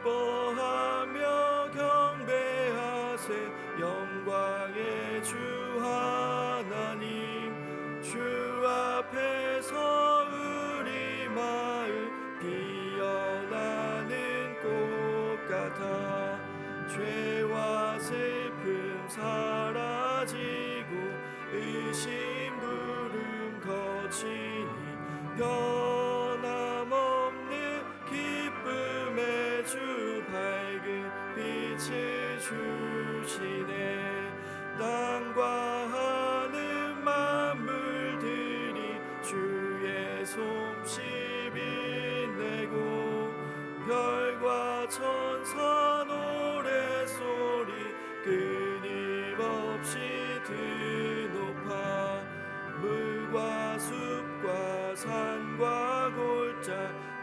기뻐하며 경배하세. 영광의 주 하나님, 주 앞에서 우리 마음 피어나는 꽃 같아. 죄와 슬픔 사라지고 의심 구름 거치니 변함없는 기쁨의 주 밝은 빛을 주시네. 땅과 하늘 만물들이 주의 솜씨 빛내고 별과 천사 노래소리 끊임없이 드높아. 물과 숲과 산과 골짜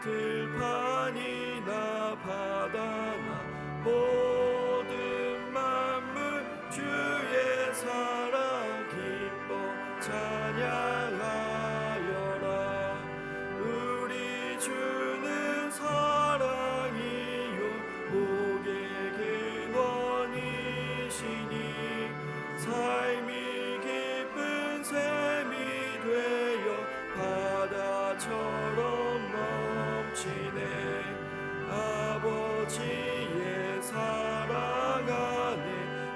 들판이나 바다나 모든 만물 주의 사랑 기뻐 찬양하여라. 우리 주는 사랑이요 복의 근원이시니 삶이 기쁜 샘이 되어 바다처럼 넘치네. 아버지의 사랑 안에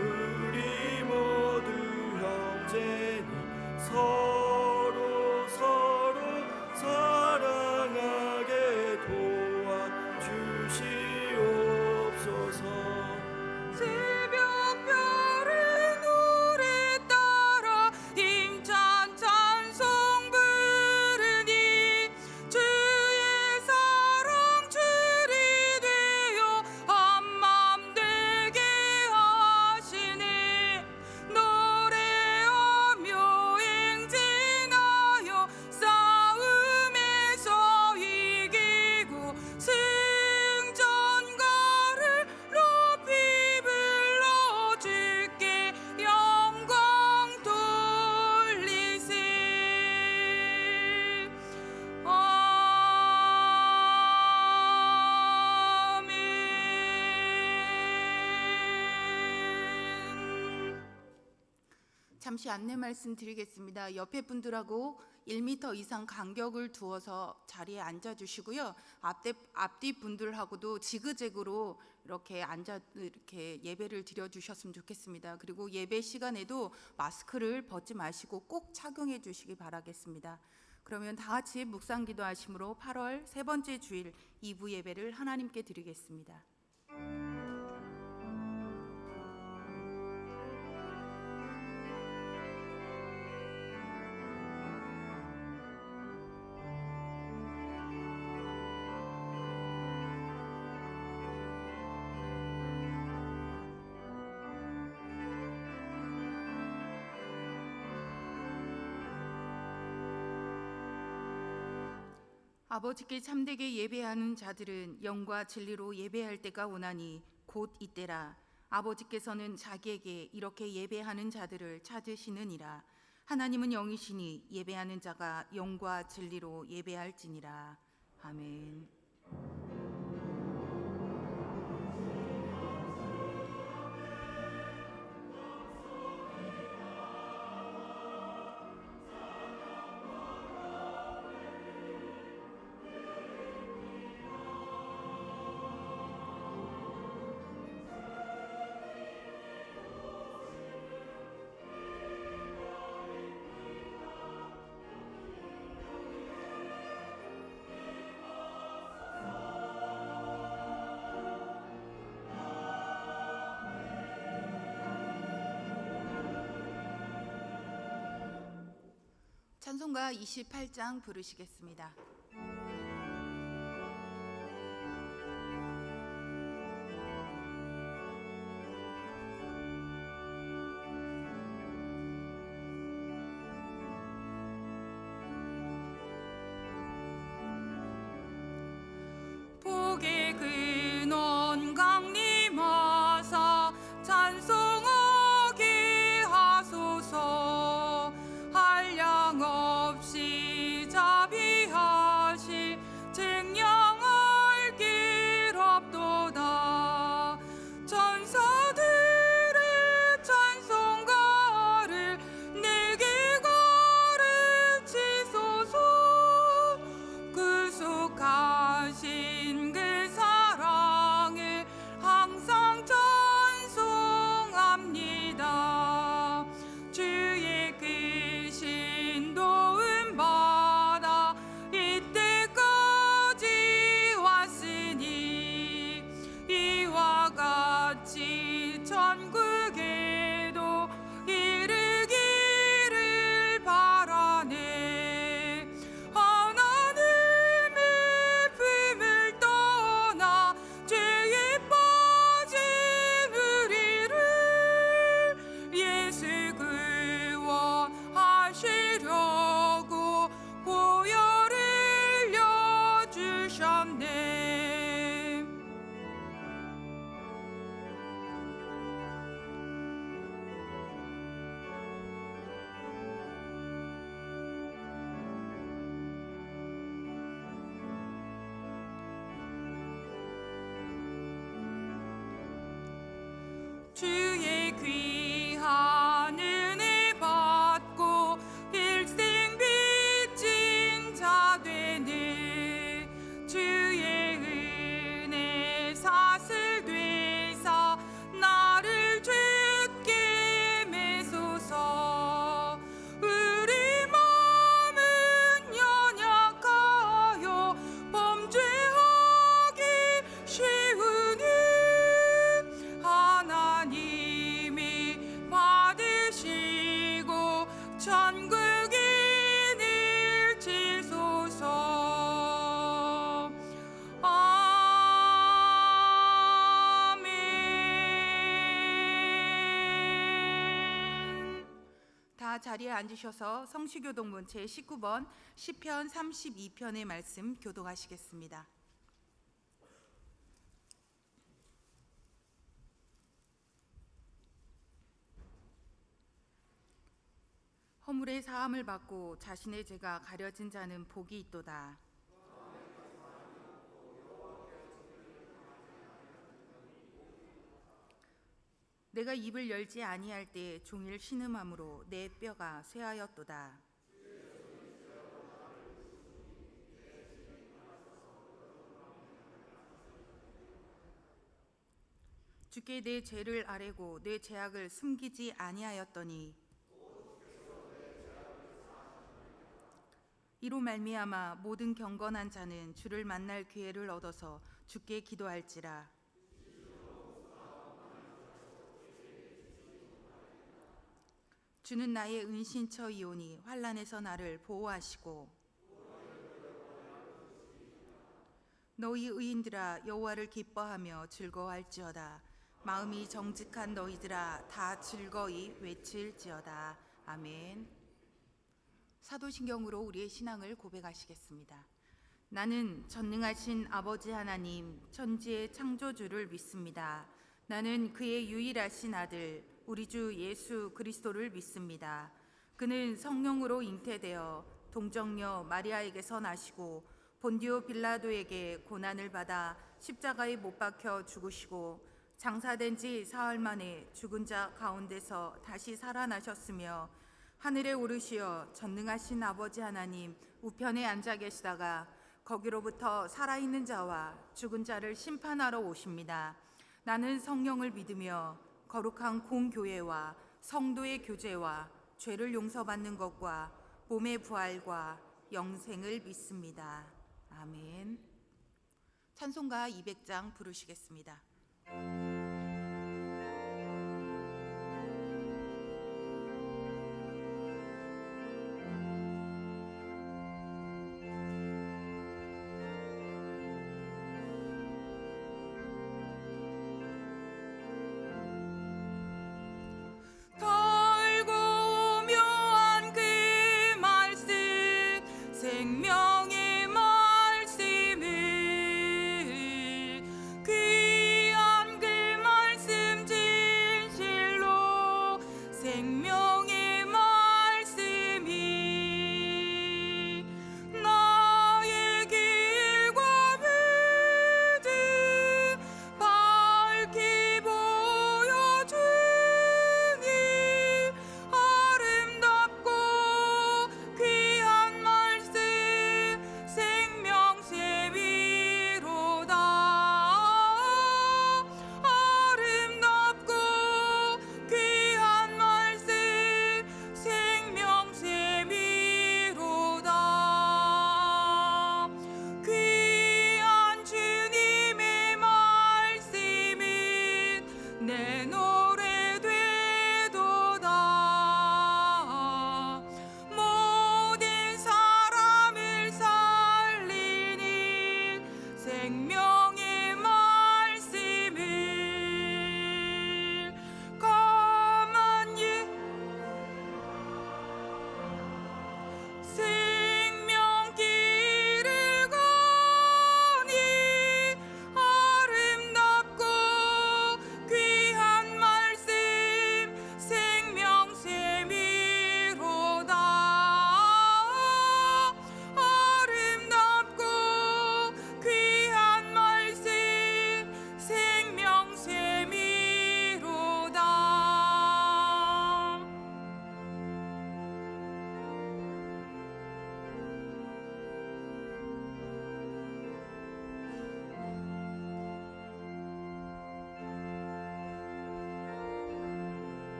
우리 모두 형제니 서로 사랑하게 도와주시옵소서. 새벽별의 노래 따라 힘찬 찬송 부르니 주의 사랑 줄이 되어 한맘 되게 하시니 노래하며 행진하여 싸움에서 이기고 승전가를 높이 불러 주께 영광 돌리세. 아멘. 잠시 안내 말씀 드리겠습니다. 옆에 분들하고 1m 이상 간격을 두어서 자리에 앉아 주시고요. 앞뒤 분들하고도 지그재그로 이렇게 예배를 드려 주셨으면 좋겠습니다. 그리고 예배 시간에도 마스크를 벗지 마시고 꼭 착용해 주시기 바라겠습니다. 그러면 다 같이 묵상 기도하심으로 8월 세 번째 주일 2부 예배를 하나님께 드리겠습니다. 아버지께 참되게 예배하는 자들은 영과 진리로 예배할 때가 오나니 곧 이때라. 아버지께서는 자기에게 이렇게 예배하는 자들을 찾으시느니라. 하나님은 영이시니 예배하는 자가 영과 진리로 예배할지니라. 아멘. 찬송가 28장 부르시겠습니다. 복의 근원 강림하사 찬송하게 하소서. 한량 없이 자비하실 증량할 길 없도다. 귀한 은혜 받고 일생 빚진 자 되는 주의 은혜 사슬 되사 나를 주께 매소서. 우리 마음은 연약하여 범죄하기 쉬우니 하나님이 받으시고 천국에 일치소서. 아멘. 다 자리에 앉으셔서 성시교독문 제19번 시편 32편의 말씀 교독하시겠습니다. 허물의 사함을 받고 자신의 죄가 가려진 자는 복이 있도다. 내가 입을 열지 아니할 때 종일 신음함으로 내 뼈가 쇠하였도다. 주께 내 죄를 아뢰고 내 죄악을 숨기지 아니하였더니 이로 말미암아 모든 경건한 자는 주를 만날 기회를 얻어서 주께 기도할지라. 주는 나의 은신처이오니 환난에서 나를 보호하시고 너희 의인들아 여호와를 기뻐하며 즐거워할지어다. 마음이 정직한 너희들아 다 즐거이 외칠지어다. 아멘. 사도신경으로 우리의 신앙을 고백하시겠습니다. 나는 전능하신 아버지 하나님 천지의 창조주를 믿습니다. 나는 그의 유일하신 아들 우리 주 예수 그리스도를 믿습니다. 그는 성령으로 잉태되어 동정녀 마리아에게서 나시고 본디오 빌라도에게 고난을 받아 십자가에 못 박혀 죽으시고 장사된 지 사흘 만에 죽은 자 가운데서 다시 살아나셨으며 하늘에 오르시어 전능하신 아버지 하나님 우편에 앉아 계시다가 거기로부터 살아있는 자와 죽은 자를 심판하러 오십니다. 나는 성령을 믿으며 거룩한 공교회와 성도의 교제와 죄를 용서받는 것과 몸의 부활과 영생을 믿습니다. 아멘. 찬송가 200장 부르시겠습니다. 생명의 말씀을 귀한 그 말씀 진실로 생명의 말씀이 나의 길과 믿음 밝히 보여주니 아름답고 귀한 말씀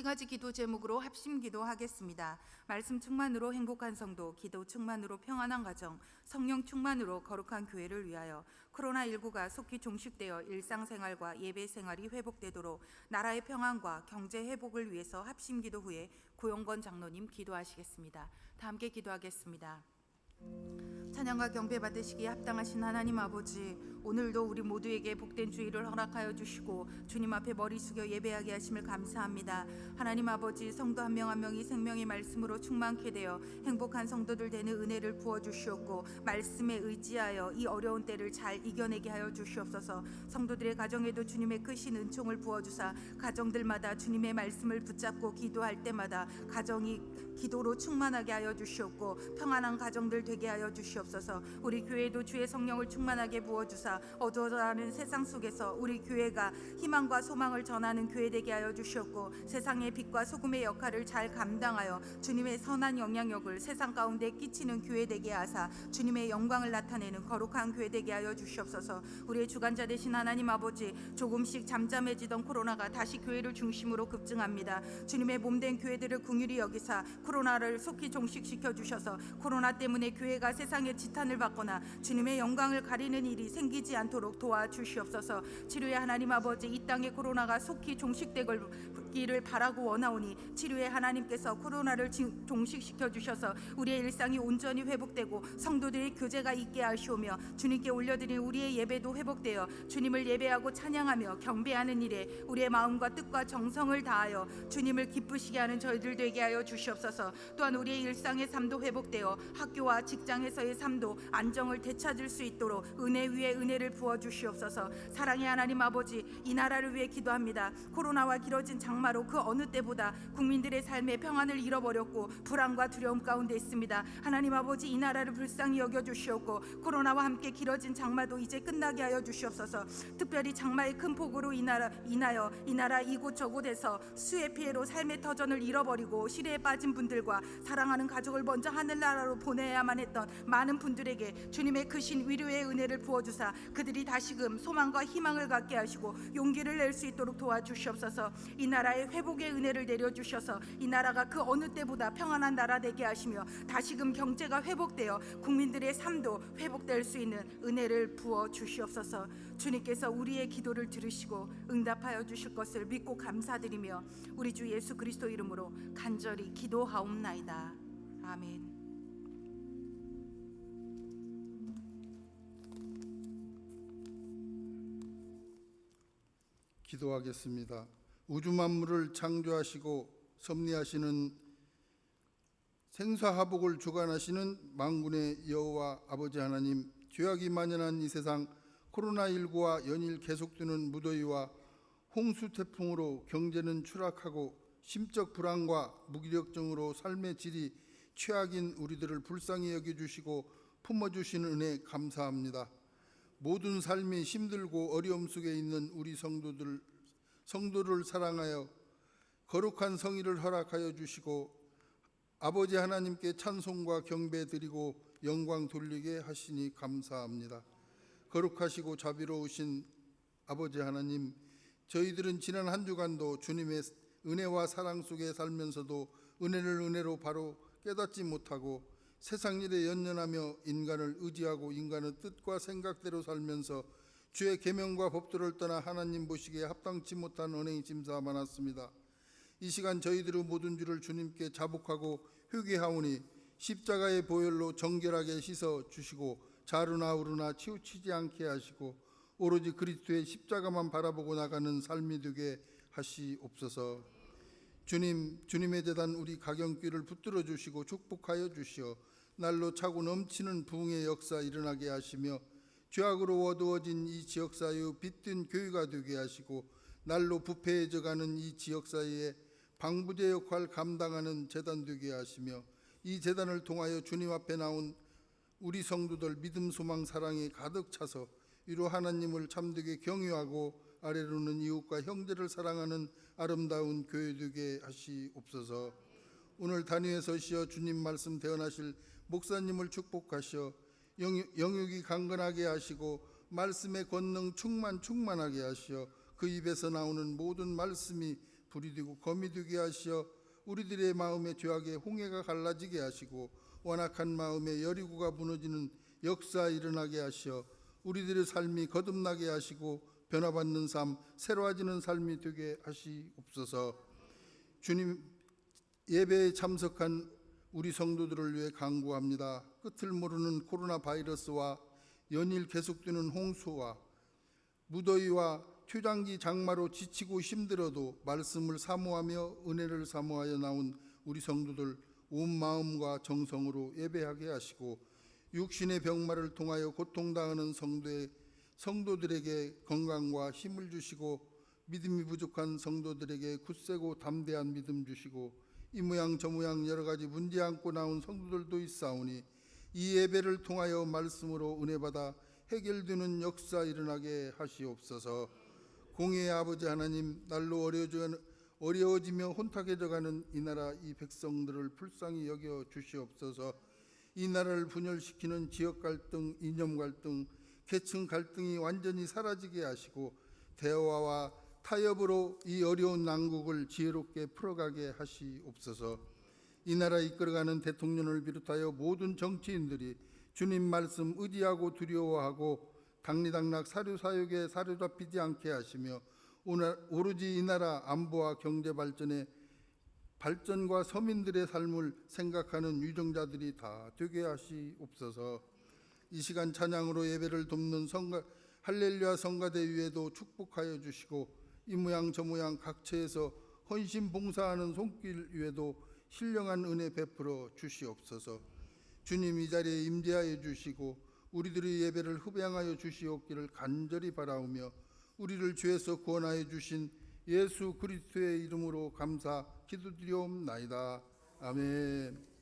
가지 기도 제목으로 합심 기도하겠습니다. 말씀 충만으로 행복한 성도, 기도 충만으로 평안한 가정, 성령 충만으로 거룩한 교회를 위하여 코로나19가 속히 종식되어 일상생활과 예배 생활이 회복되도록 나라의 평안과 경제 회복을 위해서 합심 기도 후에 고용건 장로님 기도하시겠습니다. 다 함께 기도하겠습니다. 찬양과 경배 받으시기에 합당하신 하나님 아버지, 오늘도 우리 모두에게 복된 주일을 허락하여 주시고 주님 앞에 머리 숙여 예배하게 하심을 감사합니다. 하나님 아버지, 성도 한 명 한 명이 생명의 말씀으로 충만케 되어 행복한 성도들 되는 은혜를 부어주시옵고 말씀에 의지하여 이 어려운 때를 잘 이겨내게 하여 주시옵소서. 성도들의 가정에도 주님의 크신 은총을 부어주사 가정들마다 주님의 말씀을 붙잡고 기도할 때마다 가정이 기도로 충만하게 하여 주시옵고 평안한 가정들 되게 하여 주시옵소서. 우리 교회도 주의 성령을 충만하게 부어주사 어두워져가는 세상 속에서 우리 교회가 희망과 소망을 전하는 교회 되게 하여 주시옵고 세상의 빛과 소금의 역할을 잘 감당하여 주님의 선한 영향력을 세상 가운데 끼치는 교회 되게 하사 주님의 영광을 나타내는 거룩한 교회 되게 하여 주시옵소서. 우리의 주관자 되신 하나님 아버지, 조금씩 잠잠해지던 코로나가 다시 교회를 중심으로 급증합니다. 주님의 몸된 교회들을 긍휼히 여기사 코로나를 속히 종식시켜 주셔서 코로나 때문에 교회가 세상의 지탄을 받거나 주님의 영광을 가리는 일이 생기지 않도록 도와주시옵소서. 치료의 하나님 아버지, 이 땅의 코로나가 속히 종식되기를 바라고 원하오니 치료의 하나님께서 코로나를 종식시켜 주셔서 우리의 일상이 온전히 회복되고 성도들의 교제가 있게 하시오며 주님께 올려드린 우리의 예배도 회복되어 주님을 예배하고 찬양하며 경배하는 일에 우리의 마음과 뜻과 정성을 다하여 주님을 기쁘시게 하는 저희들 되게 하여 주시옵소서. 또한 우리의 일상의 삶도 회복되어 학교와 직장에서의 삶도 안정을 되찾을 수 있도록 은혜 위에 은혜를 부어주시옵소서. 사랑의 하나님 아버지, 이 나라를 위해 기도합니다. 코로나와 길어진 장마로 그 어느 때보다 국민들의 삶의 평안을 잃어버렸고 불안과 두려움 가운데 있습니다. 하나님 아버지, 이 나라를 불쌍히 여겨주시옵고 코로나와 함께 길어진 장마도 이제 끝나게 하여 주시옵소서. 특별히 장마의 큰 폭우로 인하여 이 나라 이곳저곳에서 수해 피해로 삶의 터전을 잃어버리고 시래에 빠진 분들과 사랑하는 가족을 먼저 하늘나라로 보내야만 했던 많은 분들에게 주님의 크신 위로의 은혜를 부어주사 그들이 다시금 소망과 희망을 갖게 하시고 용기를 낼 수 있도록 도와주시옵소서. 이 나라에 회복의 은혜를 내려주셔서 이 나라가 그 어느 때보다 평안한 나라 되게 하시며 다시금 경제가 회복되어 국민들의 삶도 회복될 수 있는 은혜를 부어주시옵소서. 주님께서 우리의 기도를 들으시고 응답하여 주실 것을 믿고 감사드리며 우리 주 예수 그리스도 이름으로 간절히 기도하옵나이다. 아멘. 기도하겠습니다. 우주 만물을 창조하시고 섭리하시는 생사화복을 주관하시는 만군의 여호와 아버지 하나님, 죄악이 만연한 이 세상 코로나19와 연일 계속되는 무더위와 홍수 태풍으로 경제는 추락하고 심적 불안과 무기력증으로 삶의 질이 최악인 우리들을 불쌍히 여겨주시고 품어주시는 은혜 감사합니다. 모든 삶이 힘들고 어려움 속에 있는 우리 성도를 사랑하여 거룩한 성의를 허락하여 주시고 아버지 하나님께 찬송과 경배 드리고 영광 돌리게 하시니 감사합니다. 거룩하시고 자비로우신 아버지 하나님, 저희들은 지난 한 주간도 주님의 은혜와 사랑 속에 살면서도 은혜를 은혜로 바로 깨닫지 못하고 세상 일에 연연하며 인간을 의지하고 인간의 뜻과 생각대로 살면서 주의 계명과 법도를 떠나 하나님 보시기에 합당치 못한 언행이 짐사 많았습니다. 이 시간 저희들의 모든 죄를 주님께 자복하고 회개하오니 십자가의 보혈로 정결하게 씻어 주시고 자르나 우르나 치우치지 않게 하시고 오로지 그리스도의 십자가만 바라보고 나가는 삶이 되게 하시옵소서. 주님의 재단 우리 가경길을 붙들어 주시고 축복하여 주시어 날로 차고 넘치는 부흥의 역사 일어나게 하시며 죄악으로 어두워진 이 지역사회의 빛든 교회가 되게 하시고 날로 부패해져가는 이 지역사회에 방부제 역할 감당하는 재단 되게 하시며 이 재단을 통하여 주님 앞에 나온 우리 성도들 믿음 소망 사랑이 가득 차서 위로 하나님을 참되게 경유하고 아래로는 이웃과 형제를 사랑하는 아름다운 교회 되게 하시옵소서. 오늘 단위에 서시어 주님 말씀 대언하실 목사님을 축복하시어 영육이 강건하게 하시고 말씀의 권능 충만하게 하시어 그 입에서 나오는 모든 말씀이 불이 되고 검이 되게 하시어 우리들의 마음에 죄악의 홍해가 갈라지게 하시고 완악한 마음에 여리고가 무너지는 역사 일어나게 하시어 우리들의 삶이 거듭나게 하시고 변화받는 삶, 새로워지는 삶이 되게 하시옵소서. 주님, 예배에 참석한 우리 성도들을 위해 간구합니다. 끝을 모르는 코로나 바이러스와 연일 계속되는 홍수와 무더위와 초장기 장마로 지치고 힘들어도 말씀을 사모하며 은혜를 사모하여 나온 우리 성도들 온 마음과 정성으로 예배하게 하시고 육신의 병마를 통하여 고통당하는 성도들에게 건강과 힘을 주시고 믿음이 부족한 성도들에게 굳세고 담대한 믿음 주시고 이 모양 저 모양 여러 가지 문제 안고 나온 성도들도 있사오니 이 예배를 통하여 말씀으로 은혜받아 해결되는 역사 일어나게 하시옵소서. 공의의 아버지 하나님, 날로 어려워지며 혼탁해져가는 이 나라 이 백성들을 불쌍히 여겨 주시옵소서. 이 나라를 분열시키는 지역 갈등, 이념 갈등, 계층 갈등이 완전히 사라지게 하시고 대화와 타협으로 이 어려운 난국을 지혜롭게 풀어가게 하시옵소서. 이 나라 이끌어가는 대통령을 비롯하여 모든 정치인들이 주님 말씀 의지하고 두려워하고 당리당락 사료사욕에 사로잡히지 않게 하시며 오로지 이 나라 안보와 경제 발전과 서민들의 삶을 생각하는 유정자들이 다 되게 하시옵소서. 이 시간 찬양으로 예배를 돕는 할렐루야 성가대 위에도 축복하여 주시고 이 모양 저 모양 각처에서 헌신 봉사하는 손길 위에도 신령한 은혜 베풀어 주시옵소서. 주님, 이 자리에 임재하여 주시고 우리들의 예배를 흡양하여 주시옵기를 간절히 바라오며 우리를 죄에서 구원하여 주신 예수 그리스도의 이름으로 감사 기도드리옵나이다. 아멘.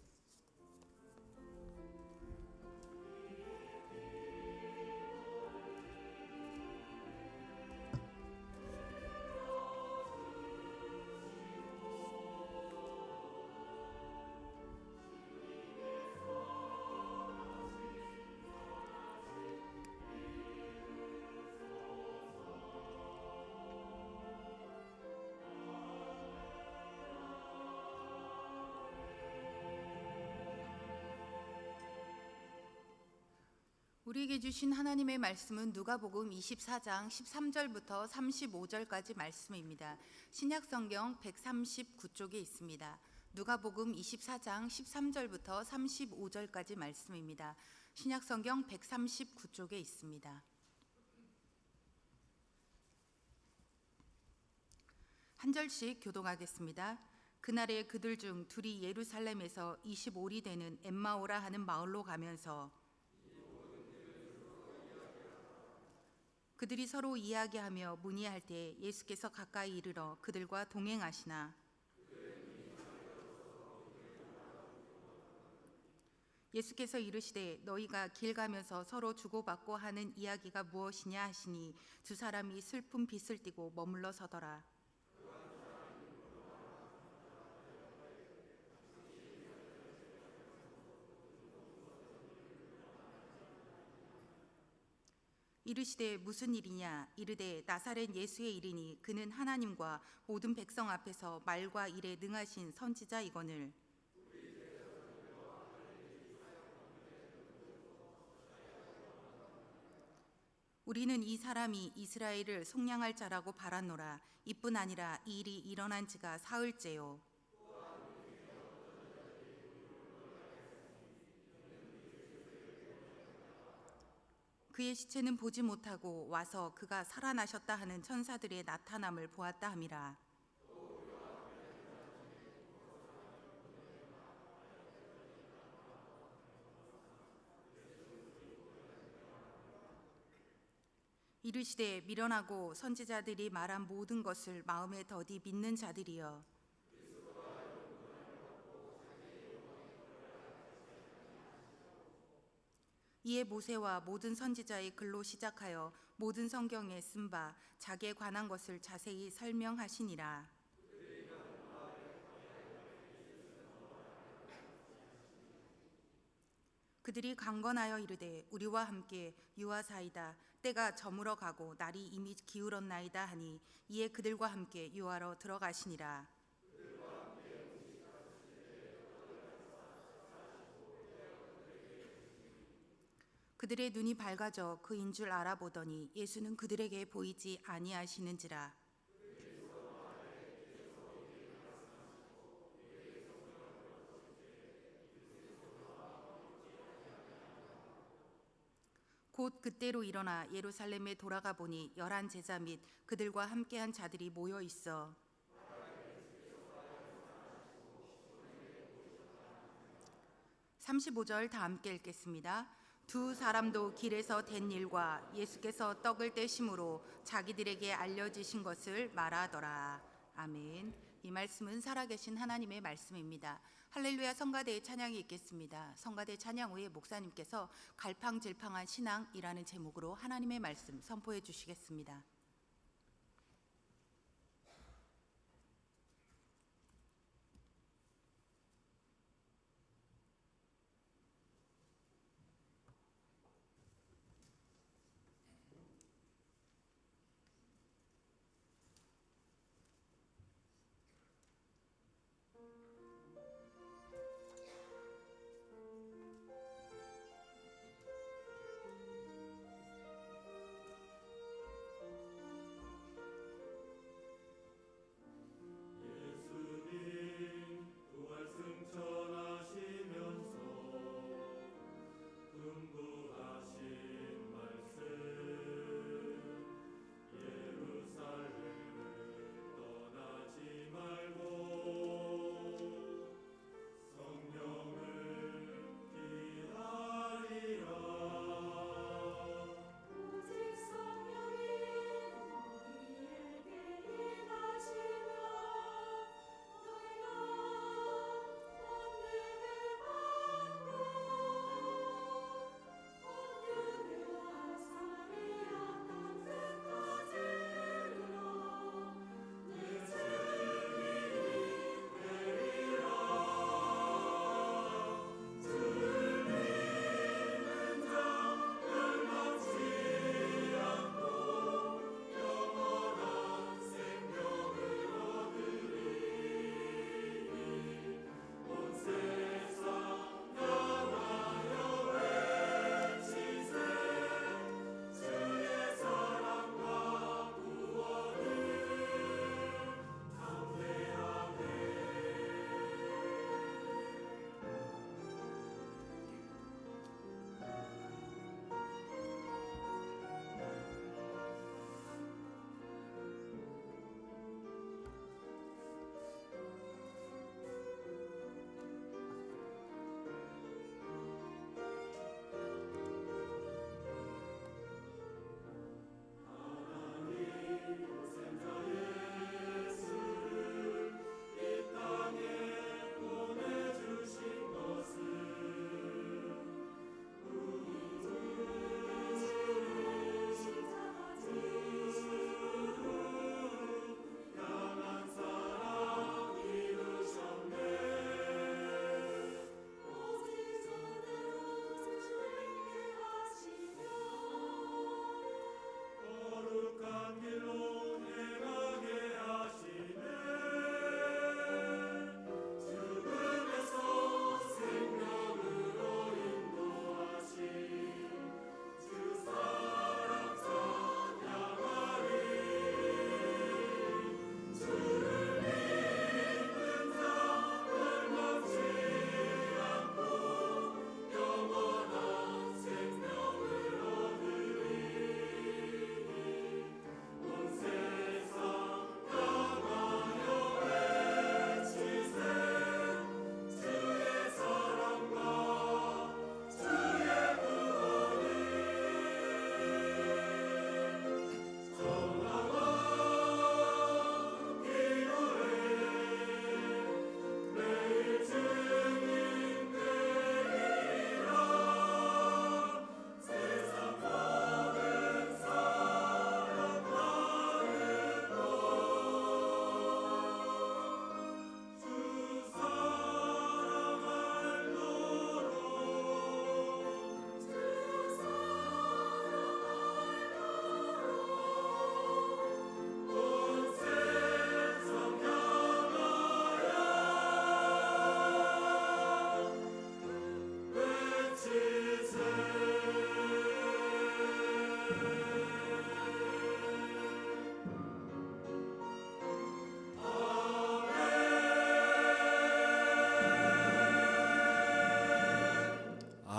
우리에게 주신 하나님의 말씀은 누가복음 24장 13절부터 35절까지 말씀입니다. 신약성경 139쪽에 있습니다. 누가복음 24장 13절부터 35절까지 말씀입니다. 신약성경 139쪽에 있습니다. 한 절씩 교독하겠습니다. 그날에 그들 중 둘이 예루살렘에서 25리 되는 엠마오라 하는 마을로 가면서 그들이 서로 이야기하며 문의할 때 예수께서 가까이 이르러 그들과 동행하시나 예수께서 이르시되 너희가 길 가면서 서로 주고받고 하는 이야기가 무엇이냐 하시니 두 사람이 슬픈 빛을 띠고 머물러 서더라. 이르시되 무슨 일이냐 이르되 나사렛 예수의 일이니 그는 하나님과 모든 백성 앞에서 말과 일에 능하신 선지자이거늘 우리는 이 사람이 이스라엘을 속량할 자라고 바랐노라. 이뿐 아니라 이 일이 일어난 지가 사흘째요. 그의 시체는 보지 못하고 와서 그가 살아나셨다 하는 천사들의 나타남을 보았다 함이라. 이르시되 미련하고 선지자들이 말한 모든 것을 마음에 더디 믿는 자들이여 이에 모세와 모든 선지자의 글로 시작하여 모든 성경에 쓴 바 자기에 관한 것을 자세히 설명하시니라. 그들이 강건하여 이르되 우리와 함께 유하사이다. 때가 저물어 가고 날이 이미 기울었나이다 하니 이에 그들과 함께 유하러 들어가시니라. 그들의 눈이 밝아져 그인 줄 알아보더니 예수는 그들에게 보이지 아니하시는지라. 곧 그때로 일어나 예루살렘에 돌아가 보니 11 제자 및 그들과 함께한 자들이 모여 있어 35절 다 함께 읽겠습니다. 두 사람도 길에서 된 일과 예수께서 떡을 떼심으로 자기들에게 알려지신 것을 말하더라. 아멘. 이 말씀은 살아계신 하나님의 말씀입니다. 할렐루야. 성가대의 찬양이 있겠습니다. 성가대 찬양 후에 목사님께서 갈팡질팡한 신앙이라는 제목으로 하나님의 말씀 선포해 주시겠습니다.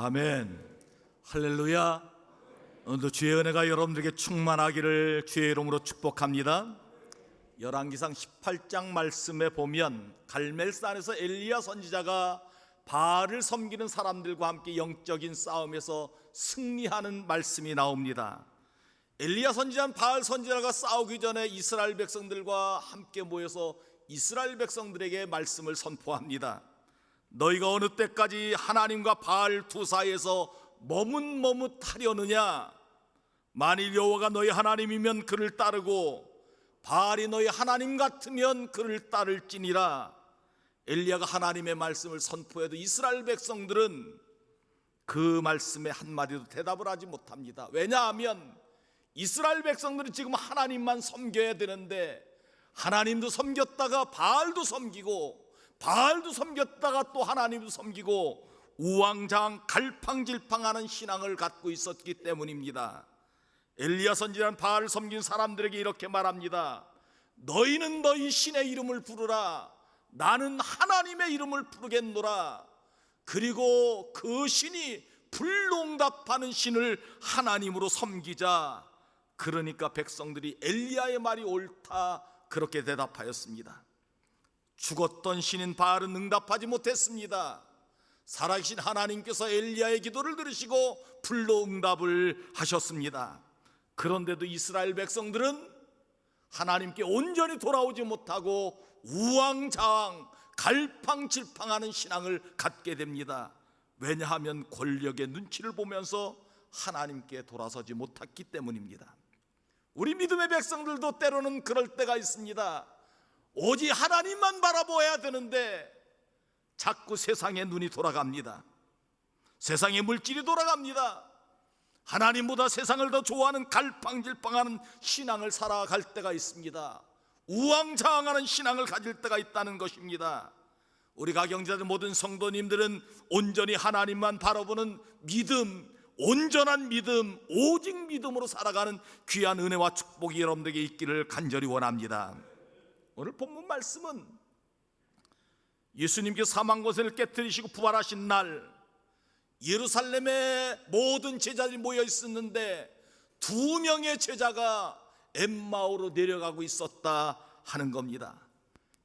아멘. 할렐루야. 오늘도 주의 은혜가 여러분들에게 충만하기를 주의 이름으로 축복합니다. 열왕기상 18장 말씀에 보면 갈멜산에서 엘리야 선지자가 바알을 섬기는 사람들과 함께 영적인 싸움에서 승리하는 말씀이 나옵니다. 엘리야 선지자는 바알 선지자가 싸우기 전에 이스라엘 백성들과 함께 모여서 이스라엘 백성들에게 말씀을 선포합니다. 너희가 어느 때까지 하나님과 바알 두 사이에서 머뭇머뭇하려느냐? 만일 여호와가 너희 하나님이면 그를 따르고 바알이 너희 하나님 같으면 그를 따를지니라. 엘리야가 하나님의 말씀을 선포해도 이스라엘 백성들은 그 말씀에 한마디도 대답을 하지 못합니다. 왜냐하면 이스라엘 백성들은 지금 하나님만 섬겨야 되는데 하나님도 섬겼다가 바알도 섬기고 바알도 섬겼다가 또 하나님도 섬기고 우왕좌왕 갈팡질팡하는 신앙을 갖고 있었기 때문입니다. 엘리야 선지자는 바알을 섬긴 사람들에게 이렇게 말합니다. 너희는 너희 신의 이름을 부르라. 나는 하나님의 이름을 부르겠노라. 그리고 그 신이 불응답하는 신을 하나님으로 섬기자. 그러니까 백성들이 엘리야의 말이 옳다 그렇게 대답하였습니다. 죽었던 신인 바알은 응답하지 못했습니다. 살아계신 하나님께서 엘리야의 기도를 들으시고 불로 응답을 하셨습니다. 그런데도 이스라엘 백성들은 하나님께 온전히 돌아오지 못하고 우왕좌왕 갈팡질팡하는 신앙을 갖게 됩니다. 왜냐하면 권력의 눈치를 보면서 하나님께 돌아서지 못했기 때문입니다. 우리 믿음의 백성들도 때로는 그럴 때가 있습니다. 오직 하나님만 바라보아야 되는데 자꾸 세상의 눈이 돌아갑니다. 세상의 물질이 돌아갑니다. 하나님보다 세상을 더 좋아하는 갈팡질팡하는 신앙을 살아갈 때가 있습니다. 우왕좌왕하는 신앙을 가질 때가 있다는 것입니다. 우리 가경자들 모든 성도님들은 온전히 하나님만 바라보는 믿음, 온전한 믿음, 오직 믿음으로 살아가는 귀한 은혜와 축복이 여러분들에게 있기를 간절히 원합니다. 오늘 본문 말씀은 예수님께서 사망권세를 깨뜨리시고 부활하신 날 예루살렘에 모든 제자들이 모여 있었는데 2명의 제자가 엠마오로 내려가고 있었다 하는 겁니다.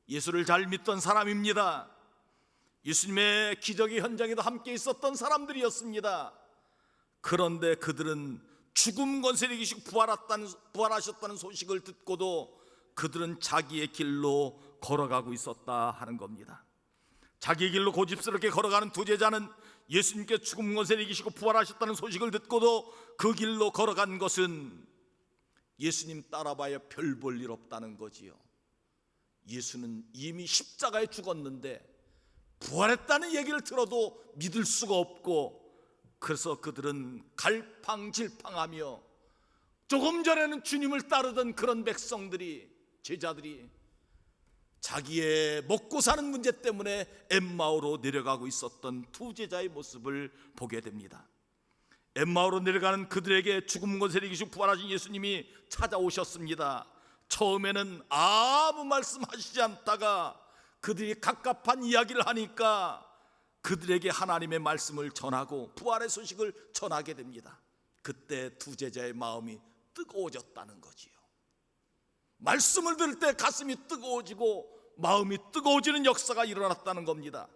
예수를 잘 믿던 사람입니다. 예수님의 기적의 현장에도 함께 있었던 사람들이었습니다. 그런데 그들은 죽음 권세를 이기시고 부활하셨다는 소식을 듣고도 그들은 자기의 길로 걸어가고 있었다 하는 겁니다. 자기의 길로 고집스럽게 걸어가는 두 제자는 예수님께 죽음 권세를 이기시고 부활하셨다는 소식을 듣고도 그 길로 걸어간 것은 예수님 따라봐야 별 볼 일 없다는 거지요. 예수는 이미 십자가에 죽었는데 부활했다는 얘기를 들어도 믿을 수가 없고, 그래서 그들은 갈팡질팡하며 조금 전에는 주님을 따르던 그런 백성들이, 제자들이 자기의 먹고 사는 문제 때문에 엠마오로 내려가고 있었던 두 제자의 모습을 보게 됩니다. 엠마오로 내려가는 그들에게 죽음 권세를 이기시고 부활하신 예수님이 찾아오셨습니다. 처음에는 아무 말씀하시지 않다가 그들이 갑갑한 이야기를 하니까 그들에게 하나님의 말씀을 전하고 부활의 소식을 전하게 됩니다. 그때 두 제자의 마음이 뜨거워졌다는 거지요. 말씀을 들을 때 가슴이 뜨거워지고 마음이 뜨거워지는 역사가 일어났다는 겁니다.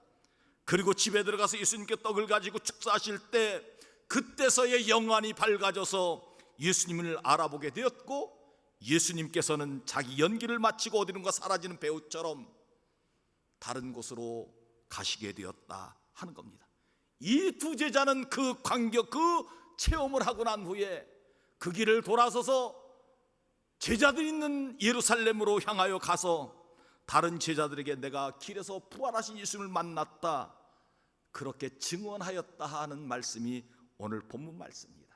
그리고 집에 들어가서 예수님께 떡을 가지고 축사하실 때 그때서야 영안이 밝아져서 예수님을 알아보게 되었고, 예수님께서는 자기 연기를 마치고 어디론가 사라지는 배우처럼 다른 곳으로 가시게 되었다 하는 겁니다. 이 두 제자는 그 광경, 그 체험을 하고 난 후에 그 길을 돌아서서 제자들 있는 예루살렘으로 향하여 가서 다른 제자들에게 내가 길에서 부활하신 예수님을 만났다, 그렇게 증언하였다 하는 말씀이 오늘 본문 말씀입니다.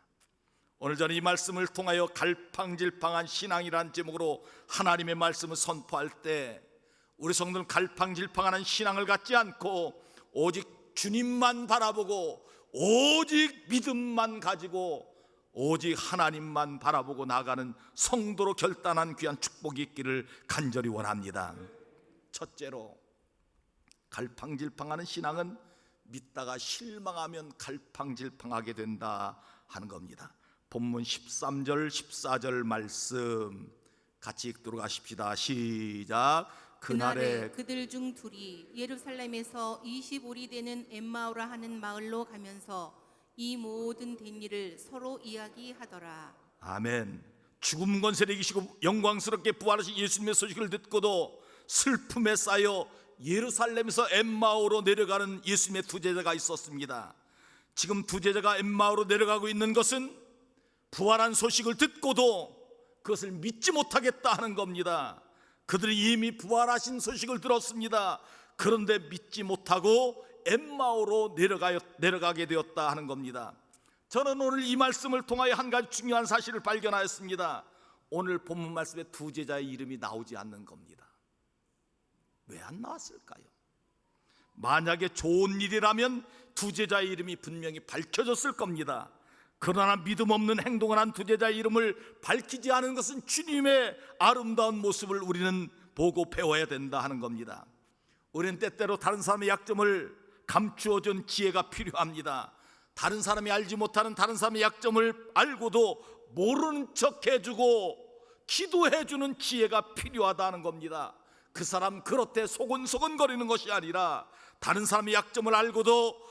오늘 저는 이 말씀을 통하여 갈팡질팡한 신앙이라는 제목으로 하나님의 말씀을 선포할 때 우리 성도는 갈팡질팡한 신앙을 갖지 않고 오직 주님만 바라보고 오직 믿음만 가지고 오직 하나님만 바라보고 나가는 성도로 결단한 귀한 축복이 있기를 간절히 원합니다. 첫째로, 갈팡질팡하는 신앙은 믿다가 실망하면 갈팡질팡하게 된다 하는 겁니다. 본문 13절 14절 말씀 같이 읽도록 하십시다. 시작. 그날에 그들 중 둘이 예루살렘에서 25리 되는 엠마오라 하는 마을로 가면서 이 모든 된 일을 서로 이야기하더라. 아멘. 죽음 권세를 이기시고 영광스럽게 부활하신 예수님의 소식을 듣고도 슬픔에 쌓여 예루살렘에서 엠마오로 내려가는 예수님의 두 제자가 있었습니다. 지금 두 제자가 엠마오로 내려가고 있는 것은 부활한 소식을 듣고도 그것을 믿지 못하겠다 하는 겁니다. 그들이 이미 부활하신 소식을 들었습니다. 그런데 믿지 못하고 엠마오로 내려가게 되었다 하는 겁니다. 저는 오늘 이 말씀을 통하여 한 가지 중요한 사실을 발견하였습니다. 오늘 본문 말씀에 두 제자의 이름이 나오지 않는 겁니다. 왜 안 나왔을까요? 만약에 좋은 일이라면 두 제자의 이름이 분명히 밝혀졌을 겁니다. 그러나 믿음 없는 행동을 한 두 제자의 이름을 밝히지 않은 것은 주님의 아름다운 모습을 우리는 보고 배워야 된다 하는 겁니다. 우리는 때때로 다른 사람의 약점을 감추어준 지혜가 필요합니다. 다른 사람이 알지 못하는 다른 사람의 약점을 알고도 모르는 척 해주고 기도해주는 지혜가 필요하다는 겁니다. 그 사람 그렇대 소곤소곤거리는 것이 아니라 다른 사람의 약점을 알고도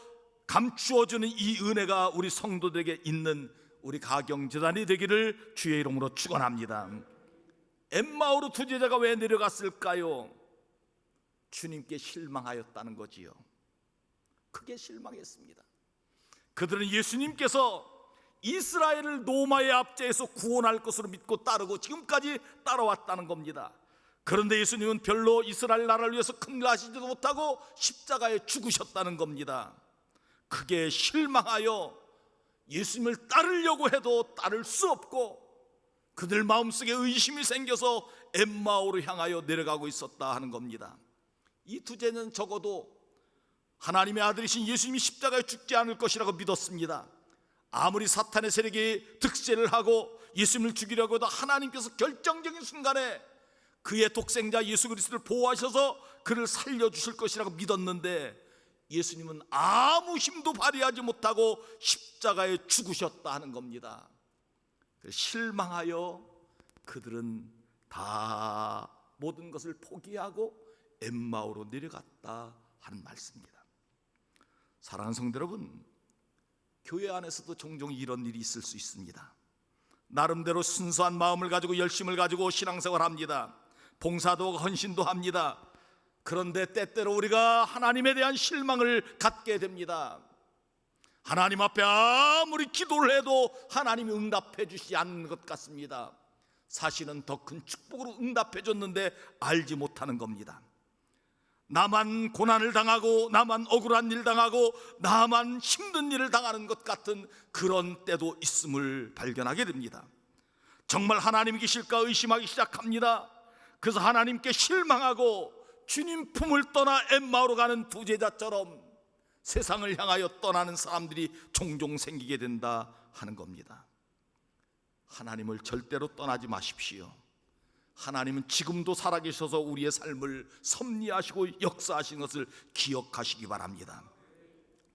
감추어주는 이 은혜가 우리 성도들에게 있는 우리 가경재단이 되기를 주의 이름으로 축원합니다. 엠마오로 두 제자가 왜 내려갔을까요? 주님께 실망하였다는 거지요. 크게 실망했습니다. 그들은 예수님께서 이스라엘을 노마의 압제에서 구원할 것으로 믿고 따르고 지금까지 따라왔다는 겁니다. 그런데 예수님은 별로 이스라엘 나라를 위해서 큰일 하시지도 못하고 십자가에 죽으셨다는 겁니다. 크게 실망하여 예수님을 따르려고 해도 따를 수 없고 그들 마음속에 의심이 생겨서 엠마오로 향하여 내려가고 있었다 하는 겁니다. 이 두 제자는 적어도 하나님의 아들이신 예수님이 십자가에 죽지 않을 것이라고 믿었습니다. 아무리 사탄의 세력이 득세를 하고 예수님을 죽이려고 해도 하나님께서 결정적인 순간에 그의 독생자 예수 그리스도를 보호하셔서 그를 살려주실 것이라고 믿었는데 예수님은 아무 힘도 발휘하지 못하고 십자가에 죽으셨다 하는 겁니다. 실망하여 그들은 다 모든 것을 포기하고 엠마오로 내려갔다 하는 말씀입니다. 사랑하는 성도 여러분, 교회 안에서도 종종 이런 일이 있을 수 있습니다. 나름대로 순수한 마음을 가지고 열심을 가지고 신앙생활 합니다. 봉사도 헌신도 합니다. 그런데 때때로 우리가 하나님에 대한 실망을 갖게 됩니다. 하나님 앞에 아무리 기도를 해도 하나님이 응답해 주시지 않는 것 같습니다. 사실은 더 큰 축복으로 응답해 줬는데 알지 못하는 겁니다. 나만 고난을 당하고 나만 억울한 일 당하고 나만 힘든 일을 당하는 것 같은 그런 때도 있음을 발견하게 됩니다. 정말 하나님이 계실까 의심하기 시작합니다. 그래서 하나님께 실망하고 주님 품을 떠나 엠마오로 가는 두 제자처럼 세상을 향하여 떠나는 사람들이 종종 생기게 된다 하는 겁니다. 하나님을 절대로 떠나지 마십시오. 하나님은 지금도 살아계셔서 우리의 삶을 섭리하시고 역사하신 것을 기억하시기 바랍니다.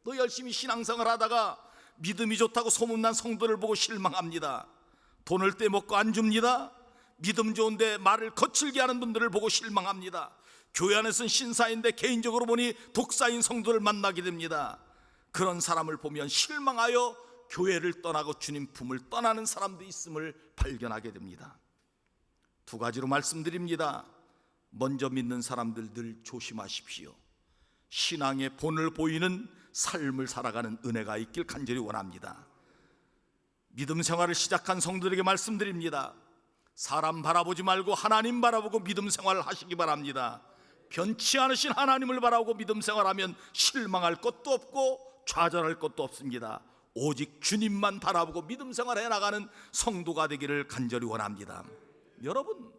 또 열심히 신앙생활 하다가 믿음이 좋다고 소문난 성도를 보고 실망합니다. 돈을 떼먹고 안 줍니다. 믿음 좋은데 말을 거칠게 하는 분들을 보고 실망합니다. 교회 안에서는 신사인데 개인적으로 보니 독사인 성도를 만나게 됩니다. 그런 사람을 보면 실망하여 교회를 떠나고 주님 품을 떠나는 사람도 있음을 발견하게 됩니다. 두 가지로 말씀드립니다. 먼저 믿는 사람들 늘 조심하십시오. 신앙의 본을 보이는 삶을 살아가는 은혜가 있길 간절히 원합니다. 믿음 생활을 시작한 성도들에게 말씀드립니다. 사람 바라보지 말고 하나님 바라보고 믿음 생활을 하시기 바랍니다. 변치 않으신 하나님을 바라보고 믿음 생활하면 실망할 것도 없고 좌절할 것도 없습니다. 오직 주님만 바라보고 믿음 생활해 나가는 성도가 되기를 간절히 원합니다. 여러분,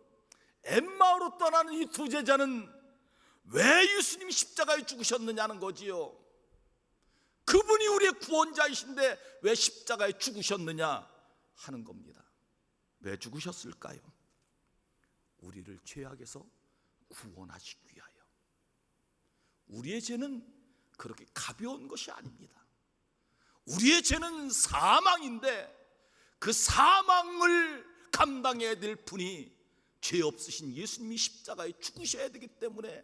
엠마오로 떠나는 이 두 제자는 왜 예수님이 십자가에 죽으셨느냐는 거지요. 그분이 우리의 구원자이신데 왜 십자가에 죽으셨느냐 하는 겁니다. 왜 죽으셨을까요? 우리를 죄악에서 구원하시기 위하여. 우리의 죄는 그렇게 가벼운 것이 아닙니다. 우리의 죄는 사망인데 그 사망을 감당해야 될 분이 죄 없으신 예수님이 십자가에 죽으셔야 되기 때문에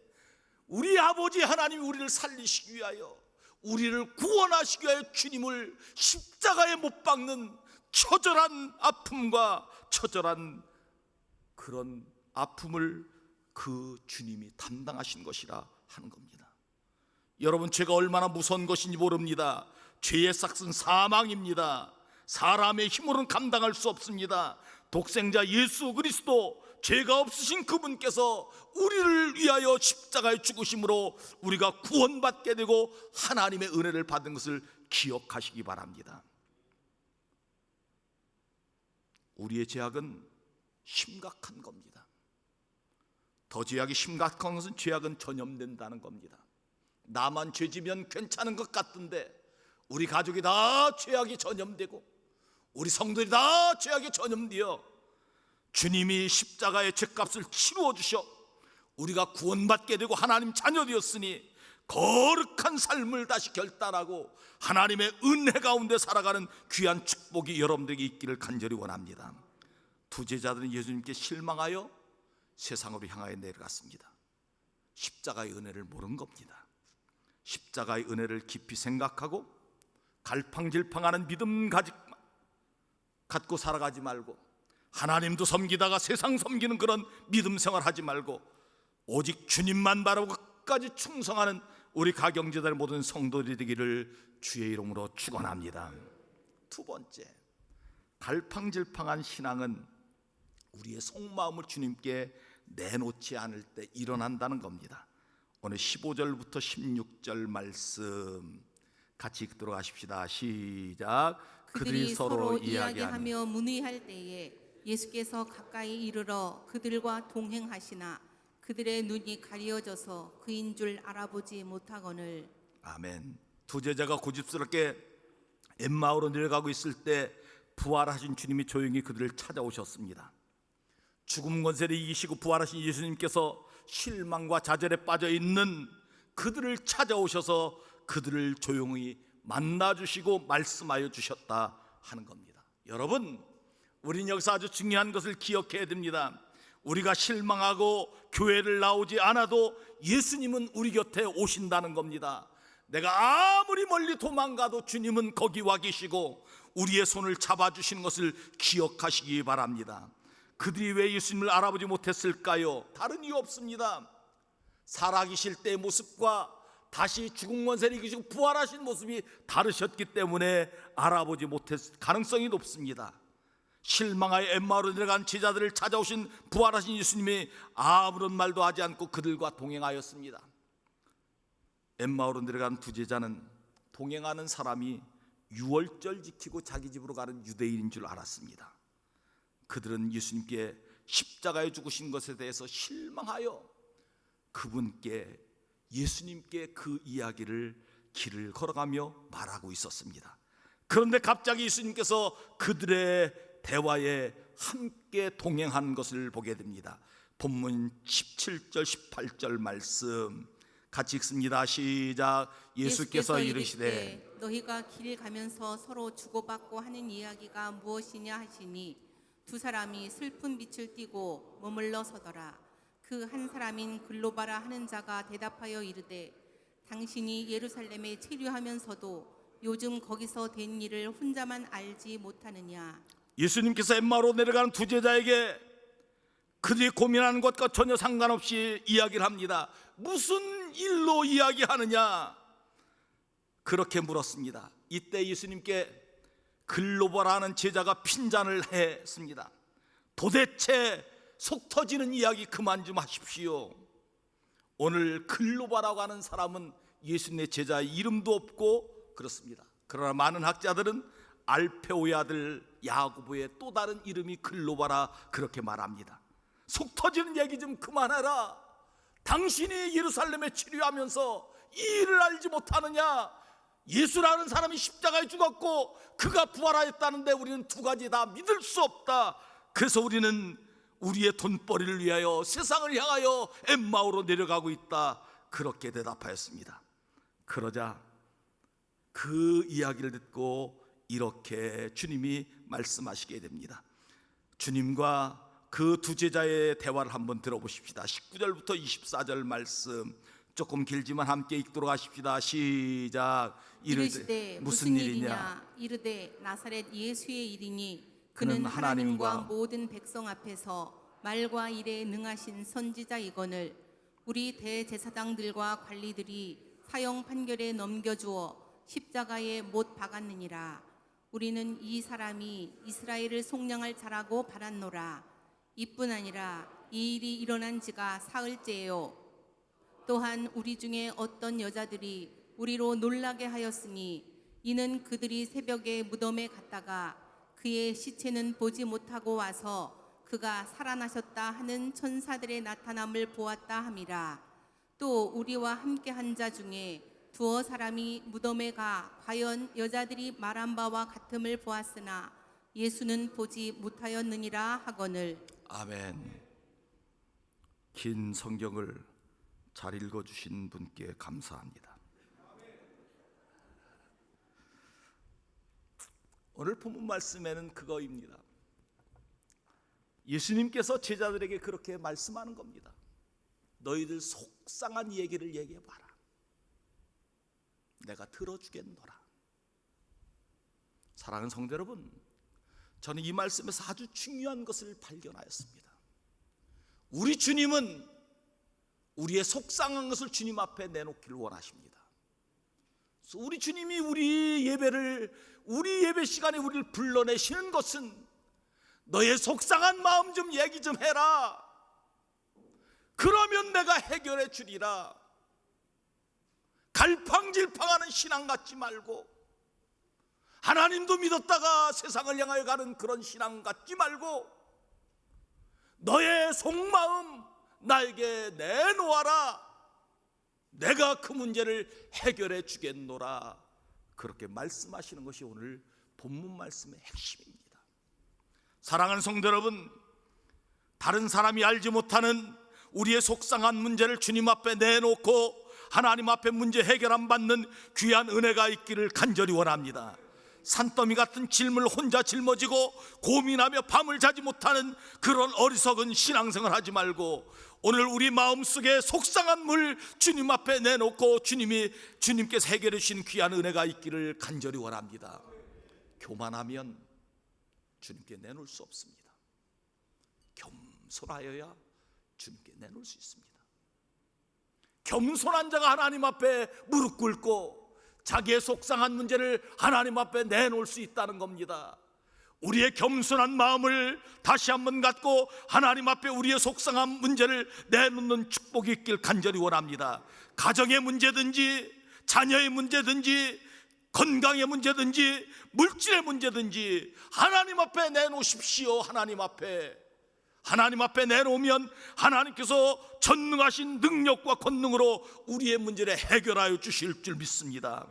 우리 아버지 하나님이 우리를 살리시기 위하여, 우리를 구원하시기 위하여 주님을 십자가에 못 박는 처절한 아픔과 처절한 그런 아픔을 그 주님이 담당하신 것이라 하는 겁니다. 여러분, 죄가 얼마나 무서운 것인지 모릅니다. 죄의 삭은 사망입니다. 사람의 힘으로는 감당할 수 없습니다. 독생자 예수 그리스도, 죄가 없으신 그분께서 우리를 위하여 십자가에 죽으심으로 우리가 구원받게 되고 하나님의 은혜를 받은 것을 기억하시기 바랍니다. 우리의 죄악은 심각한 겁니다. 더 죄악이 심각한 것은 죄악은 전염된다는 겁니다. 나만 죄지면 괜찮은 것 같은데 우리 가족이 다 죄악이 전염되고 우리 성도들이 다 죄악이 전염되어 주님이 십자가의 죄값을 치루어 주셔 우리가 구원받게 되고 하나님 자녀 되었으니 거룩한 삶을 다시 결단하고 하나님의 은혜 가운데 살아가는 귀한 축복이 여러분들에게 있기를 간절히 원합니다. 두 제자들은 예수님께 실망하여 세상으로 향하여 내려갔습니다. 십자가의 은혜를 모른 겁니다. 십자가의 은혜를 깊이 생각하고 갈팡질팡하는 믿음 갖고 살아가지 말고, 하나님도 섬기다가 세상 섬기는 그런 믿음 생활하지 말고 오직 주님만 바라보고 끝까지 충성하는 우리 가경제단의 모든 성도들이 되기를 주의 이름으로 축원합니다. 두 번째, 갈팡질팡한 신앙은 우리의 속마음을 주님께 내놓지 않을 때 일어난다는 겁니다. 오늘 15절부터 16절 말씀 같이 읽도록 하십시다. 시작. 그들이 서로 이야기하며 문의할 때에 예수께서 가까이 이르러 그들과 동행하시나 그들의 눈이 가려져서 그인 줄 알아보지 못하거늘. 아멘. 두 제자가 고집스럽게 엠마오로 내려가고 있을 때 부활하신 주님이 조용히 그들을 찾아오셨습니다. 죽음 권세를 이기시고 부활하신 예수님께서 실망과 좌절에 빠져 있는 그들을 찾아오셔서 그들을 조용히 만나주시고 말씀하여 주셨다 하는 겁니다. 여러분, 우리는 여기서 아주 중요한 것을 기억해야 됩니다. 우리가 실망하고 교회를 나오지 않아도 예수님은 우리 곁에 오신다는 겁니다. 내가 아무리 멀리 도망가도 주님은 거기 와 계시고 우리의 손을 잡아주시는 것을 기억하시기 바랍니다. 그들이 왜 예수님을 알아보지 못했을까요? 다른 이유 없습니다. 살아계실 때의 모습과 다시 죽은 권세를 이기시고 부활하신 모습이 다르셨기 때문에 알아보지 못했을 가능성이 높습니다. 실망하여 엠마오로 내려간 제자들을 찾아오신 부활하신 예수님이 아무런 말도 하지 않고 그들과 동행하였습니다. 엠마오로 내려간 두 제자는 동행하는 사람이 유월절 지키고 자기 집으로 가는 유대인인 줄 알았습니다. 그들은 예수님께 십자가에 죽으신 것에 대해서 실망하여 그분께, 예수님께 그 이야기를 길을 걸어가며 말하고 있었습니다. 그런데 갑자기 예수님께서 그들의 대화에 함께 동행한 것을 보게 됩니다. 본문 17절 18절 말씀 같이 읽습니다. 시작. 예수께서 이르시되 너희가 길 가면서 서로 주고받고 하는 이야기가 무엇이냐 하시니 두 사람이 슬픈 빛을 띠고 머물러 서더라. 그 한 사람인 글로바라 하는 자가 대답하여 이르되 당신이 예루살렘에 체류하면서도 요즘 거기서 된 일을 혼자만 알지 못하느냐. 예수님께서 엠마오로 내려가는 두 제자에게 그들이 고민하는 것과 전혀 상관없이 이야기를 합니다. 무슨 일로 이야기하느냐? 그렇게 물었습니다. 이때 예수님께 글로바라는 제자가 핀잔을 했습니다. 도대체 속 터지는 이야기 그만 좀 하십시오. 오늘 글로바라고 하는 사람은 예수님의 제자의 이름도 없고 그렇습니다. 그러나 많은 학자들은 알페오의 아들 야고보의 또 다른 이름이 글로바라 그렇게 말합니다. 속 터지는 얘기 좀 그만해라. 당신이 예루살렘에 치료하면서 이 일을 알지 못하느냐? 예수라는 사람이 십자가에 죽었고 그가 부활하였다는데 우리는 두 가지 다 믿을 수 없다. 그래서 우리는 우리의 돈벌이를 위하여 세상을 향하여 엠마오로 내려가고 있다. 그렇게 대답하였습니다. 그러자 그 이야기를 듣고 이렇게 주님이 말씀하시게 됩니다. 주님과 그 두 제자의 대화를 한번 들어보십시다. 19절부터 24절 말씀 조금 길지만 함께 읽도록 하십시다. 시작. 이르시되 무슨 일이냐? 이르되 나사렛 예수의 일이니 그는 하나님과 모든 백성 앞에서 말과 일에 능하신 선지자이거늘 우리 대제사장들과 관리들이 사형 판결에 넘겨주어 십자가에 못 박았느니라. 우리는 이 사람이 이스라엘을 속량할 자라고 바랐노라. 이뿐 아니라 이 일이 일어난 지가 사흘째요. 또한 우리 중에 어떤 여자들이 우리로 놀라게 하였으니 이는 그들이 새벽에 무덤에 갔다가 그의 시체는 보지 못하고 와서 그가 살아나셨다 하는 천사들의 나타남을 보았다 함이라. 또 우리와 함께 한 자 중에 두어 사람이 무덤에 가 과연 여자들이 말한 바와 같음을 보았으나 예수는 보지 못하였느니라 하거늘. 아멘. 긴 성경을 잘 읽어주신 분께 감사합니다. 오늘 본문 말씀에는 그거입니다. 예수님께서 제자들에게 그렇게 말씀하는 겁니다. 너희들 속상한 얘기를 얘기해봐라. 내가 들어주겠노라. 사랑하는 성도 여러분, 저는 이 말씀에서 아주 중요한 것을 발견하였습니다. 우리 주님은 우리의 속상한 것을 주님 앞에 내놓기를 원하십니다. 그래서 우리 주님이 우리 예배 시간에 우리를 불러내시는 것은 너의 속상한 마음 좀 얘기 좀 해라. 그러면 내가 해결해 주리라. 갈팡질팡하는 신앙 갖지 말고, 하나님도 믿었다가 세상을 향하여 가는 그런 신앙 갖지 말고, 너의 속마음 나에게 내놓아라. 내가 그 문제를 해결해 주겠노라. 그렇게 말씀하시는 것이 오늘 본문 말씀의 핵심입니다. 사랑하는 성도 여러분, 다른 사람이 알지 못하는 우리의 속상한 문제를 주님 앞에 내놓고 하나님 앞에 문제 해결 안 받는 귀한 은혜가 있기를 간절히 원합니다. 산더미 같은 짐을 혼자 짊어지고 고민하며 밤을 자지 못하는 그런 어리석은 신앙생활 하지 말고, 오늘 우리 마음속에 속상한 물 주님 앞에 내놓고 주님께서 해결해 주신 귀한 은혜가 있기를 간절히 원합니다. 교만하면 주님께 내놓을 수 없습니다. 겸손하여야 주님께 내놓을 수 있습니다. 겸손한 자가 하나님 앞에 무릎 꿇고 자기의 속상한 문제를 하나님 앞에 내놓을 수 있다는 겁니다. 우리의 겸손한 마음을 다시 한번 갖고 하나님 앞에 우리의 속상한 문제를 내놓는 축복이 있길 간절히 원합니다. 가정의 문제든지 자녀의 문제든지 건강의 문제든지 물질의 문제든지 하나님 앞에 내놓으십시오. 하나님 앞에 내놓으면 하나님께서 전능하신 능력과 권능으로 우리의 문제를 해결하여 주실 줄 믿습니다.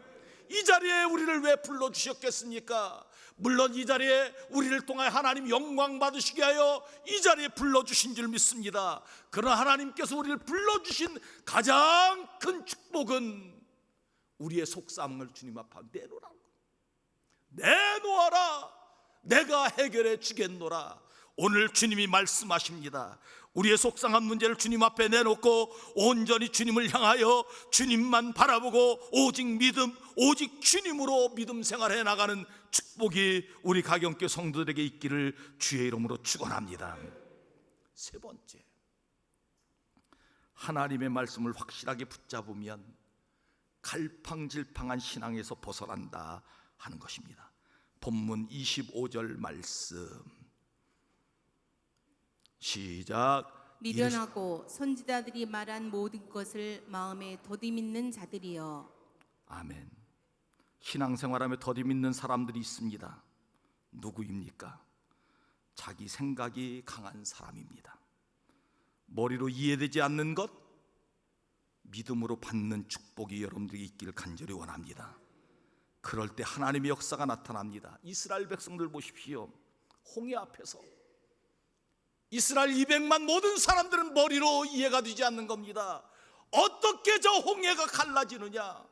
이 자리에 우리를 왜 불러주셨겠습니까? 물론 이 자리에 우리를 통하여 하나님 영광 받으시게 하여 이 자리에 불러주신 줄 믿습니다. 그러나 하나님께서 우리를 불러주신 가장 큰 축복은 우리의 속상함을 주님 앞에 내놓으라고. 내놓아라. 내가 해결해 주겠노라. 오늘 주님이 말씀하십니다. 우리의 속상한 문제를 주님 앞에 내놓고 온전히 주님을 향하여 주님만 바라보고 오직 믿음, 오직 주님으로 믿음 생활해 나가는 축복이 우리 가경교 성도들에게 있기를 주의 이름으로 축원합니다. 세 번째, 하나님의 말씀을 확실하게 붙잡으면 갈팡질팡한 신앙에서 벗어난다 하는 것입니다. 본문 25절 말씀 시작. 미련하고 선지자들이 말한 모든 것을 마음에 더디 믿는 자들이여. 아멘. 신앙생활하며 더디 믿는 사람들이 있습니다. 누구입니까? 자기 생각이 강한 사람입니다. 머리로 이해되지 않는 것, 믿음으로 받는 축복이 여러분들에게 있기를 간절히 원합니다. 그럴 때 하나님의 역사가 나타납니다. 이스라엘 백성들 보십시오. 홍해 앞에서 이스라엘 200만 모든 사람들은 머리로 이해가 되지 않는 겁니다. 어떻게 저 홍해가 갈라지느냐?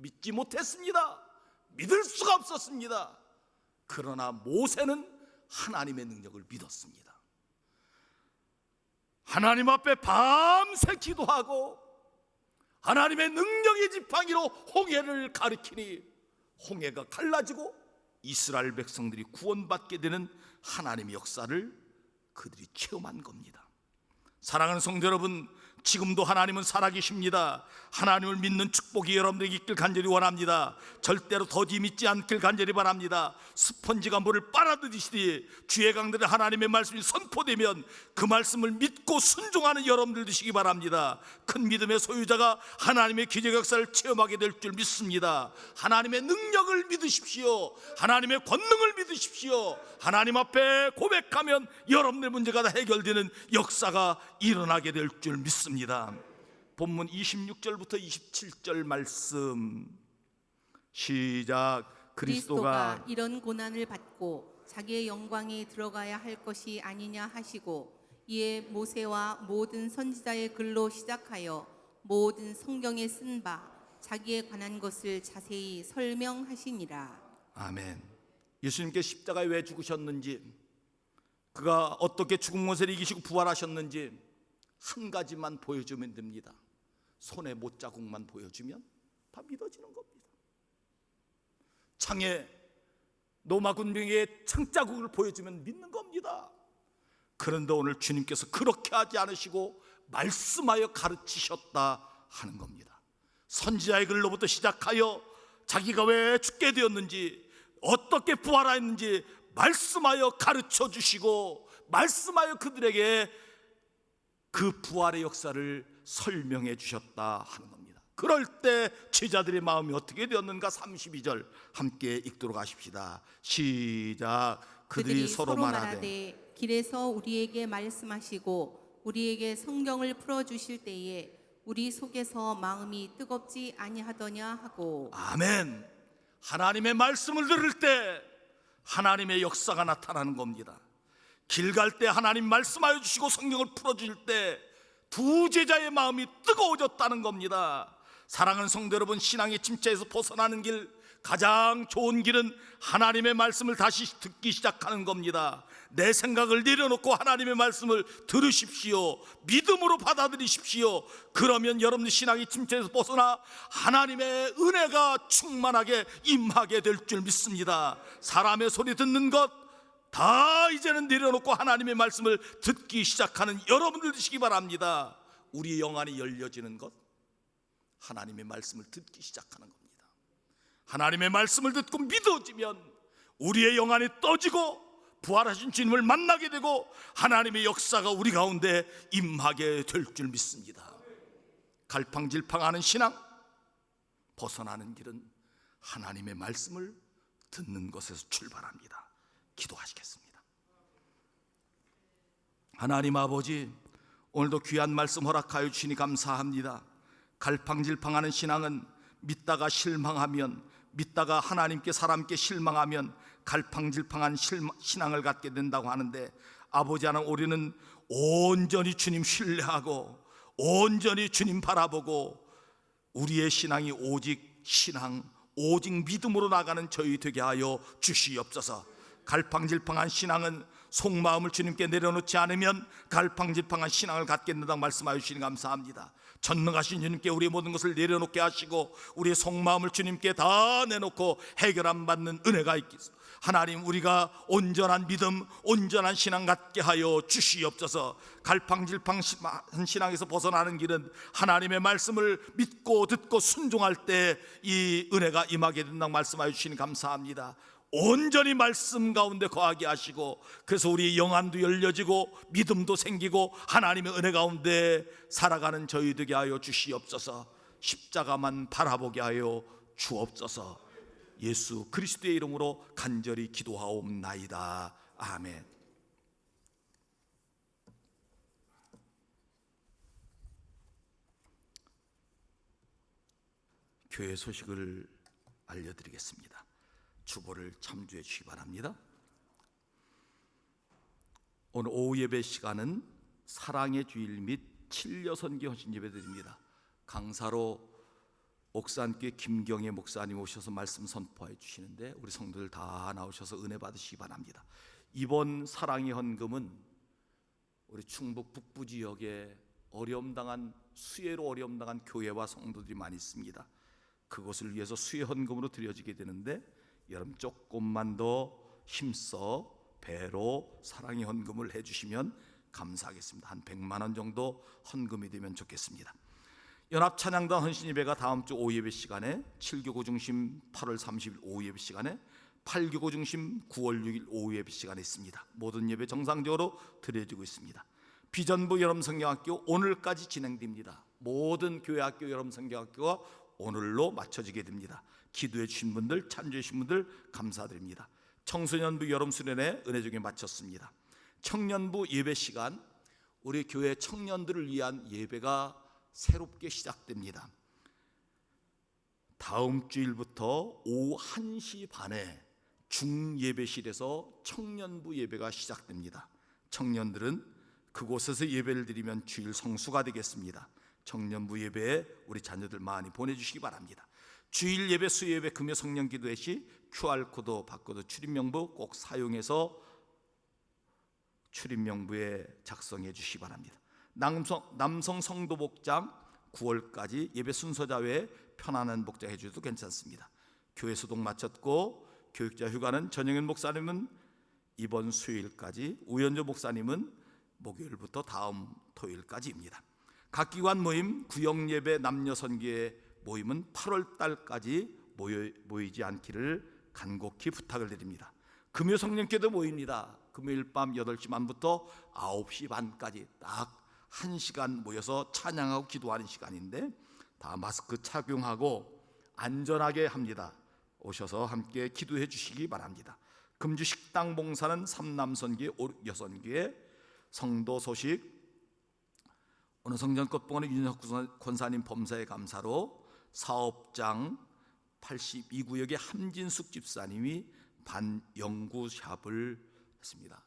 믿지 못했습니다. 믿을 수가 없었습니다. 그러나 모세는 하나님의 능력을 믿었습니다. 하나님 앞에 밤새 기도하고 하나님의 능력의 지팡이로 홍해를 가리키니 홍해가 갈라지고 이스라엘 백성들이 구원받게 되는 하나님의 역사를 그들이 체험한 겁니다. 사랑하는 성도 여러분, 지금도 하나님은 살아계십니다. 하나님을 믿는 축복이 여러분들에게 있길 간절히 원합니다. 절대로 더디 믿지 않길 간절히 바랍니다. 스펀지가 물을 빨아들이시듯이 주의 강들에 하나님의 말씀이 선포되면 그 말씀을 믿고 순종하는 여러분들 되시기 바랍니다. 큰 믿음의 소유자가 하나님의 기적 역사를 체험하게 될 줄 믿습니다. 하나님의 능력을 믿으십시오. 하나님의 권능을 믿으십시오. 하나님 앞에 고백하면 여러분의 문제가 다 해결되는 역사가 일어나게 될 줄 믿습니다. 본문 26절부터 27절 말씀 시작. 그리스도가 이런 고난을 받고 자기의 영광에 들어가야 할 것이 아니냐 하시고, 이에 모세와 모든 선지자의 글로 시작하여 모든 성경에 쓴 바 자기에 관한 것을 자세히 설명하시니라. 아멘. 예수님께 십자가에 왜 죽으셨는지, 그가 어떻게 죽은 것을 이기시고 부활하셨는지 한 가지만 보여주면 됩니다. 손에 못자국만 보여주면 다 믿어지는 겁니다. 창에 로마 군병의 창자국을 보여주면 믿는 겁니다. 그런데 오늘 주님께서 그렇게 하지 않으시고 말씀하여 가르치셨다 하는 겁니다. 선지자의 글로부터 시작하여 자기가 왜 죽게 되었는지, 어떻게 부활했는지 말씀하여 가르쳐 주시고 말씀하여 그들에게 그 부활의 역사를 설명해 주셨다 하는 겁니다. 그럴 때 제자들의 마음이 어떻게 되었는가? 32절 함께 읽도록 하십시다. 시작. 그들이 서로 말하되 길에서 우리에게 말씀하시고 우리에게 성경을 풀어주실 때에 우리 속에서 마음이 뜨겁지 아니하더냐 하고. 아멘. 하나님의 말씀을 들을 때 하나님의 역사가 나타나는 겁니다. 길 갈 때 하나님 말씀하여 주시고 성경을 풀어주실 때 두 제자의 마음이 뜨거워졌다는 겁니다. 사랑하는 성도 여러분, 신앙의 침체에서 벗어나는 길, 가장 좋은 길은 하나님의 말씀을 다시 듣기 시작하는 겁니다. 내 생각을 내려놓고 하나님의 말씀을 들으십시오. 믿음으로 받아들이십시오. 그러면 여러분의 신앙의 침체에서 벗어나 하나님의 은혜가 충만하게 임하게 될 줄 믿습니다. 사람의 소리 듣는 것 다 이제는 내려놓고 하나님의 말씀을 듣기 시작하는 여러분들 되시기 바랍니다. 우리의 영안이 열려지는 것, 하나님의 말씀을 듣기 시작하는 겁니다. 하나님의 말씀을 듣고 믿어지면 우리의 영안이 떠지고 부활하신 주님을 만나게 되고 하나님의 역사가 우리 가운데 임하게 될 줄 믿습니다. 갈팡질팡하는 신앙, 벗어나는 길은 하나님의 말씀을 듣는 것에서 출발합니다. 기도하시겠습니다. 하나님 아버지, 오늘도 귀한 말씀 허락하여 주시니 감사합니다. 갈팡질팡하는 신앙은 믿다가 실망하면, 믿다가 하나님께 사람께 실망하면 갈팡질팡한 신앙을 갖게 된다고 하는데, 아버지 하나님, 우리는 온전히 주님 신뢰하고 온전히 주님 바라보고 우리의 신앙이 오직 신앙, 오직 믿음으로 나가는 저희 되게 하여 주시옵소서. 갈팡질팡한 신앙은 속마음을 주님께 내려놓지 않으면 갈팡질팡한 신앙을 갖게 된다고 말씀하여 주시니 감사합니다. 전능하신 주님께 우리의 모든 것을 내려놓게 하시고 우리의 속마음을 주님께 다 내놓고 해결 안 받는 은혜가 있기서 하나님, 우리가 온전한 믿음, 온전한 신앙 갖게 하여 주시옵소서. 갈팡질팡한 신앙에서 벗어나는 길은 하나님의 말씀을 믿고 듣고 순종할 때 이 은혜가 임하게 된다고 말씀하여 주시니 감사합니다. 온전히 말씀 가운데 거하게 하시고, 그래서 우리 영안도 열려지고 믿음도 생기고 하나님의 은혜 가운데 살아가는 저희 되게 하여 주시옵소서. 십자가만 바라보게 하여 주옵소서. 예수 그리스도의 이름으로 간절히 기도하옵나이다. 아멘. 교회 소식을 알려드리겠습니다. 주보를 참조해 주시기 바랍니다. 오늘 오후 예배 시간은 사랑의 주일 및 7여선기 헌신 예배 드립니다. 강사로 옥산교회 김경애 목사님 오셔서 말씀 선포해 주시는데 우리 성도들 다 나오셔서 은혜 받으시기 바랍니다. 이번 사랑의 헌금은 우리 충북 북부 지역에 수혜로 어려움 당한 교회와 성도들이 많이 있습니다. 그것을 위해서 수혜 헌금으로 드려지게 되는데 여러분 조금만 더 힘써 배로 사랑의 헌금을 해주시면 감사하겠습니다. 한 100만 원 정도 헌금이 되면 좋겠습니다. 연합찬양단 헌신예배가 다음 주 오예배 시간에, 7교구 중심 8월 30일 오예배 시간에, 8교구 중심 9월 6일 오예배 시간에 있습니다. 모든 예배 정상적으로 드려지고 있습니다. 비전부 여름성경학교 오늘까지 진행됩니다. 모든 교회학교 여름성경학교가 오늘로 마쳐지게 됩니다. 기도해 주신 분들, 찬조해 주신 분들 감사드립니다. 청소년부 여름수련회 은혜중에 마쳤습니다. 청년부 예배 시간, 우리 교회 청년들을 위한 예배가 새롭게 시작됩니다. 다음 주일부터 오후 1시 반에 중예배실에서 청년부 예배가 시작됩니다. 청년들은 그곳에서 예배를 드리면 주일 성수가 되겠습니다. 청년부 예배에 우리 자녀들 많이 보내주시기 바랍니다. 주일 예배, 수요예배, 금요 성령 기도회 시 QR코드 바코드 출입명부 꼭 사용해서 출입명부에 작성해 주시기 바랍니다. 남성 성도 복장 9월까지 예배 순서자 외에 편안한 복장 해주셔도 괜찮습니다. 교회 소독 마쳤고 교육자 휴가는 전영현 목사님은 이번 수요일까지, 우연조 목사님은 목요일부터 다음 토요일까지입니다. 각 기관 모임, 구역예배, 남녀선교회 모임은 8월 달까지 모이지 않기를 간곡히 부탁을 드립니다. 금요 성령기도 모입니다. 금요일 밤 8시 반부터 9시 반까지 딱 1시간 모여서 찬양하고 기도하는 시간인데 다 마스크 착용하고 안전하게 합니다. 오셔서 함께 기도해 주시기 바랍니다. 금주 식당 봉사는 삼남선교회, 여선교회. 성도 소식, 오늘 성전꽃봉헌의 윤혁 권사님 범사의 감사로 사업장 82구역의 함진숙 집사님이 반영구샵을 했습니다.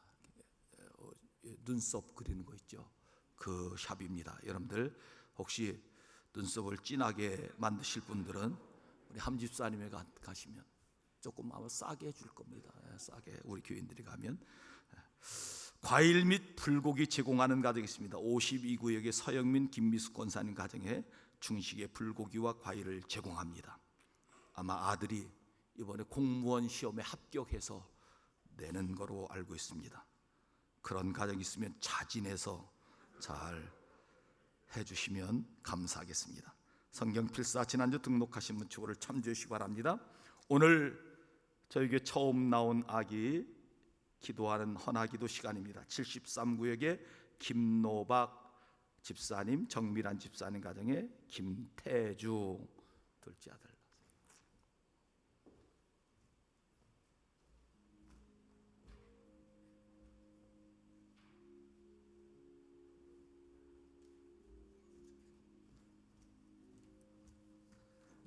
눈썹 그리는 거 있죠? 그 샵입니다. 여러분들 혹시 눈썹을 진하게 만드실 분들은 우리 함 집사님에 가시면 조금 아마 싸게 해줄 겁니다. 싸게 우리 교인들이 가면. 과일 및 불고기 제공하는 가정이 있습니다. 52구역의 서영민 김미숙 권사님 가정에 중식에 불고기와 과일을 제공합니다. 아마 아들이 이번에 공무원 시험에 합격해서 내는 거로 알고 있습니다. 그런 가정이 있으면 자진해서 잘 해주시면 감사하겠습니다. 성경 필사 지난주 등록하신 분 추고를 참조해 주시기 바랍니다. 오늘 저에게 처음 나온 아기 기도하는 헌화기도 시간입니다. 73구역의 김노박 집사님, 정밀한 집사님 가정에 김태주 둘째 아들.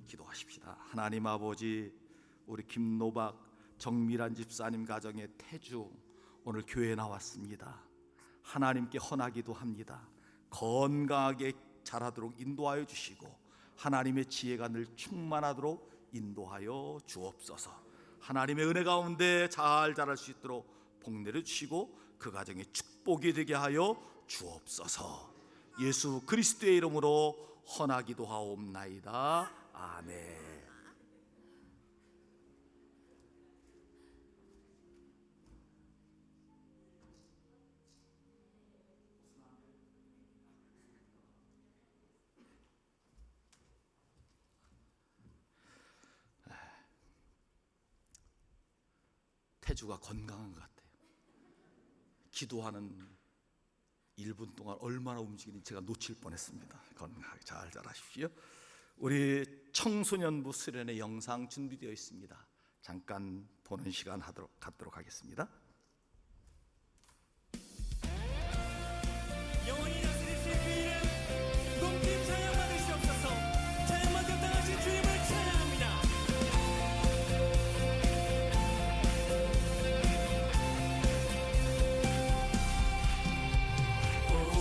기도하십시다. 하나님 아버지, 우리 김노박 정밀한 집사님 가정의 태주 오늘 교회에 나왔습니다. 하나님께 헌하기도 합니다. 건강하게 자라도록 인도하여 주시고 하나님의 지혜가 늘 충만하도록 인도하여 주옵소서. 하나님의 은혜 가운데 잘 자랄 수 있도록 복내려 주시고 그 가정에 축복이 되게 하여 주옵소서. 예수 그리스도의 이름으로 헌하기도 하옵나이다. 아멘. 태주가 건강한 것 같아요. 기도하는 1분 동안 얼마나 움직이는지 제가 놓칠 뻔했습니다. 건강하게 잘 자라십시오. 우리 청소년부 수련회 영상 준비되어 있습니다. 잠깐 보는 시간 갖도록 하겠습니다. 영원히 다스리실 그 이름 높임 찬양 받으시옵소서. 찬양 마땅하신 주님을 찬양합니다.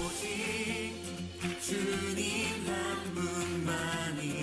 오직 주님 한 분만이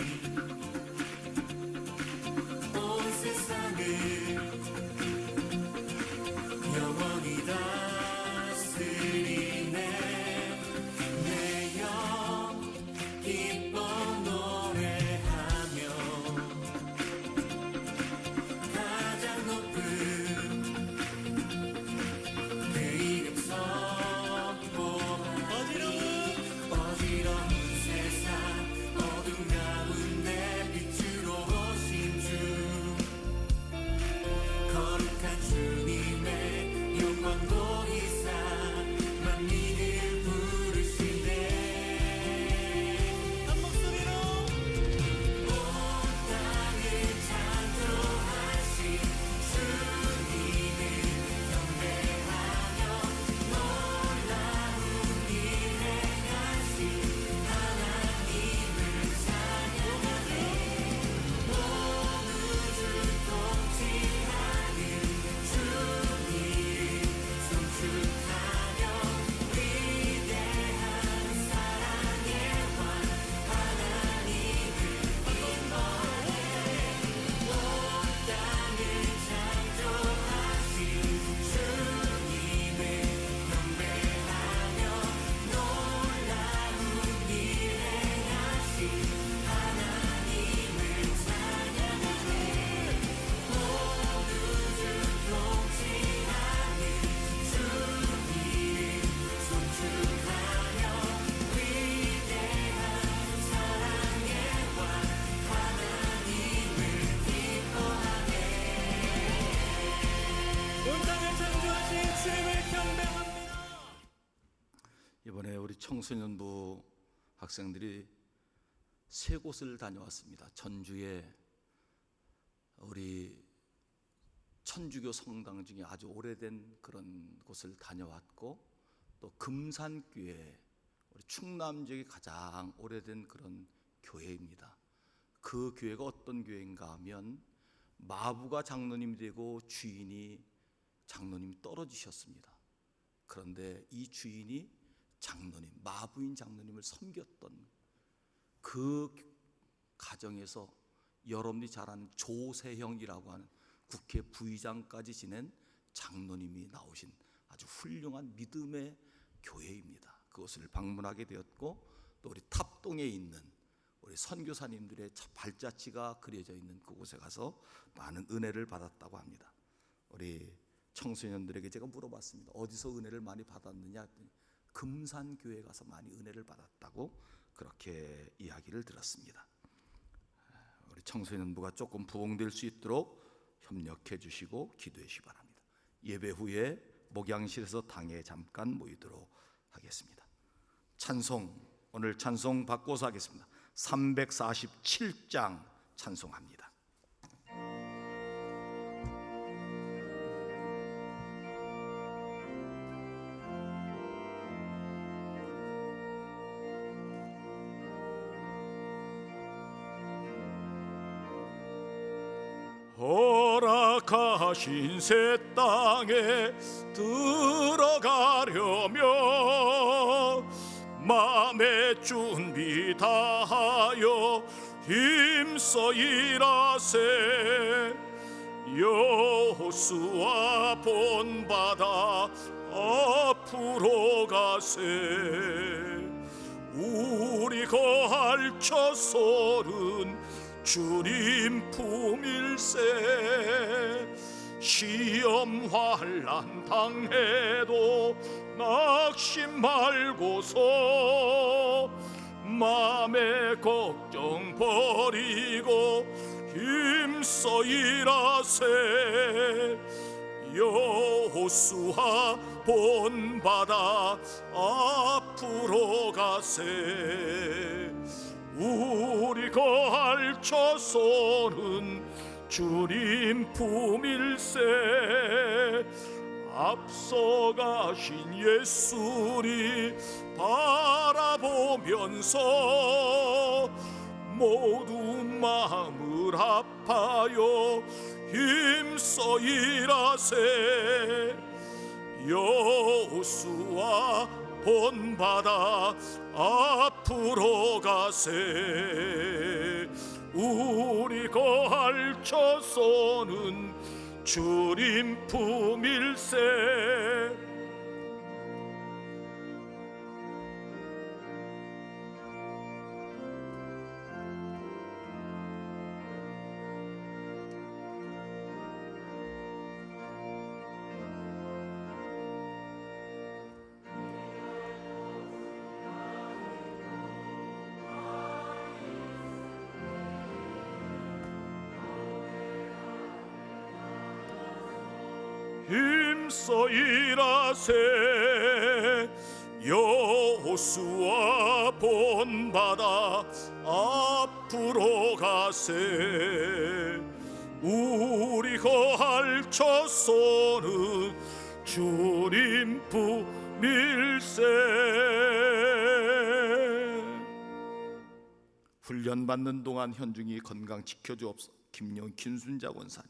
이번에 우리 청소년부 학생들이 세 곳을 다녀왔습니다. 전주에 우리 천주교 성당 중에 아주 오래된 그런 곳을 다녀왔고, 또 금산교회, 우리 충남 지역에 가장 오래된 그런 교회입니다. 그 교회가 어떤 교회인가 하면 마부가 장로님이 되고 주인이 장로님이 떨어지셨습니다. 그런데 이 주인이 장로님, 마부인 장로님을 섬겼던 그 가정에서 여러분이 잘 아는 조세형이라고 하는 국회 부의장까지 지낸 장로님이 나오신 아주 훌륭한 믿음의 교회입니다. 그것을 방문하게 되었고, 또 우리 탑동에 있는 우리 선교사님들의 발자취가 그려져 있는 그곳에 가서 많은 은혜를 받았다고 합니다. 우리 청소년들에게 제가 물어봤습니다. 어디서 은혜를 많이 받았느냐 했더니 금산교회 가서 많이 은혜를 받았다고 그렇게 이야기를 들었습니다. 우리 청소년부가 조금 부흥될 수 있도록 협력해 주시고 기도해 주시기 바랍니다. 예배 후에 목양실에서 당에 잠깐 모이도록 하겠습니다. 찬송, 오늘 찬송 바꿔서 하겠습니다. 347장 찬송합니다. 허락하신 새 땅에 들어가려면 마음의 준비 다하여 힘써 일하세. 여호수아 본받아 앞으로 가세. 우리 거할 처소는 주님 품일세. 시험 환난 당해도 낙심 말고서 맘의 걱정 버리고 힘써 일하세. 여호수아 본받아 앞으로 가세. 우리 거할 처소는 주님 품일세. 앞서가신 예수를 바라보면서 모두 마음을 아파요 힘써 일하세. 여호수아 본받아 앞으로 가세. 우리 거할 처소는 주님 품일세. 힘써 일하세. 여호수아 본받아 앞으로 가세. 우리 거할 처소는 주님 품일세. 훈련받는 동안 현중이 건강 지켜주옵소서. 김순자 권사님,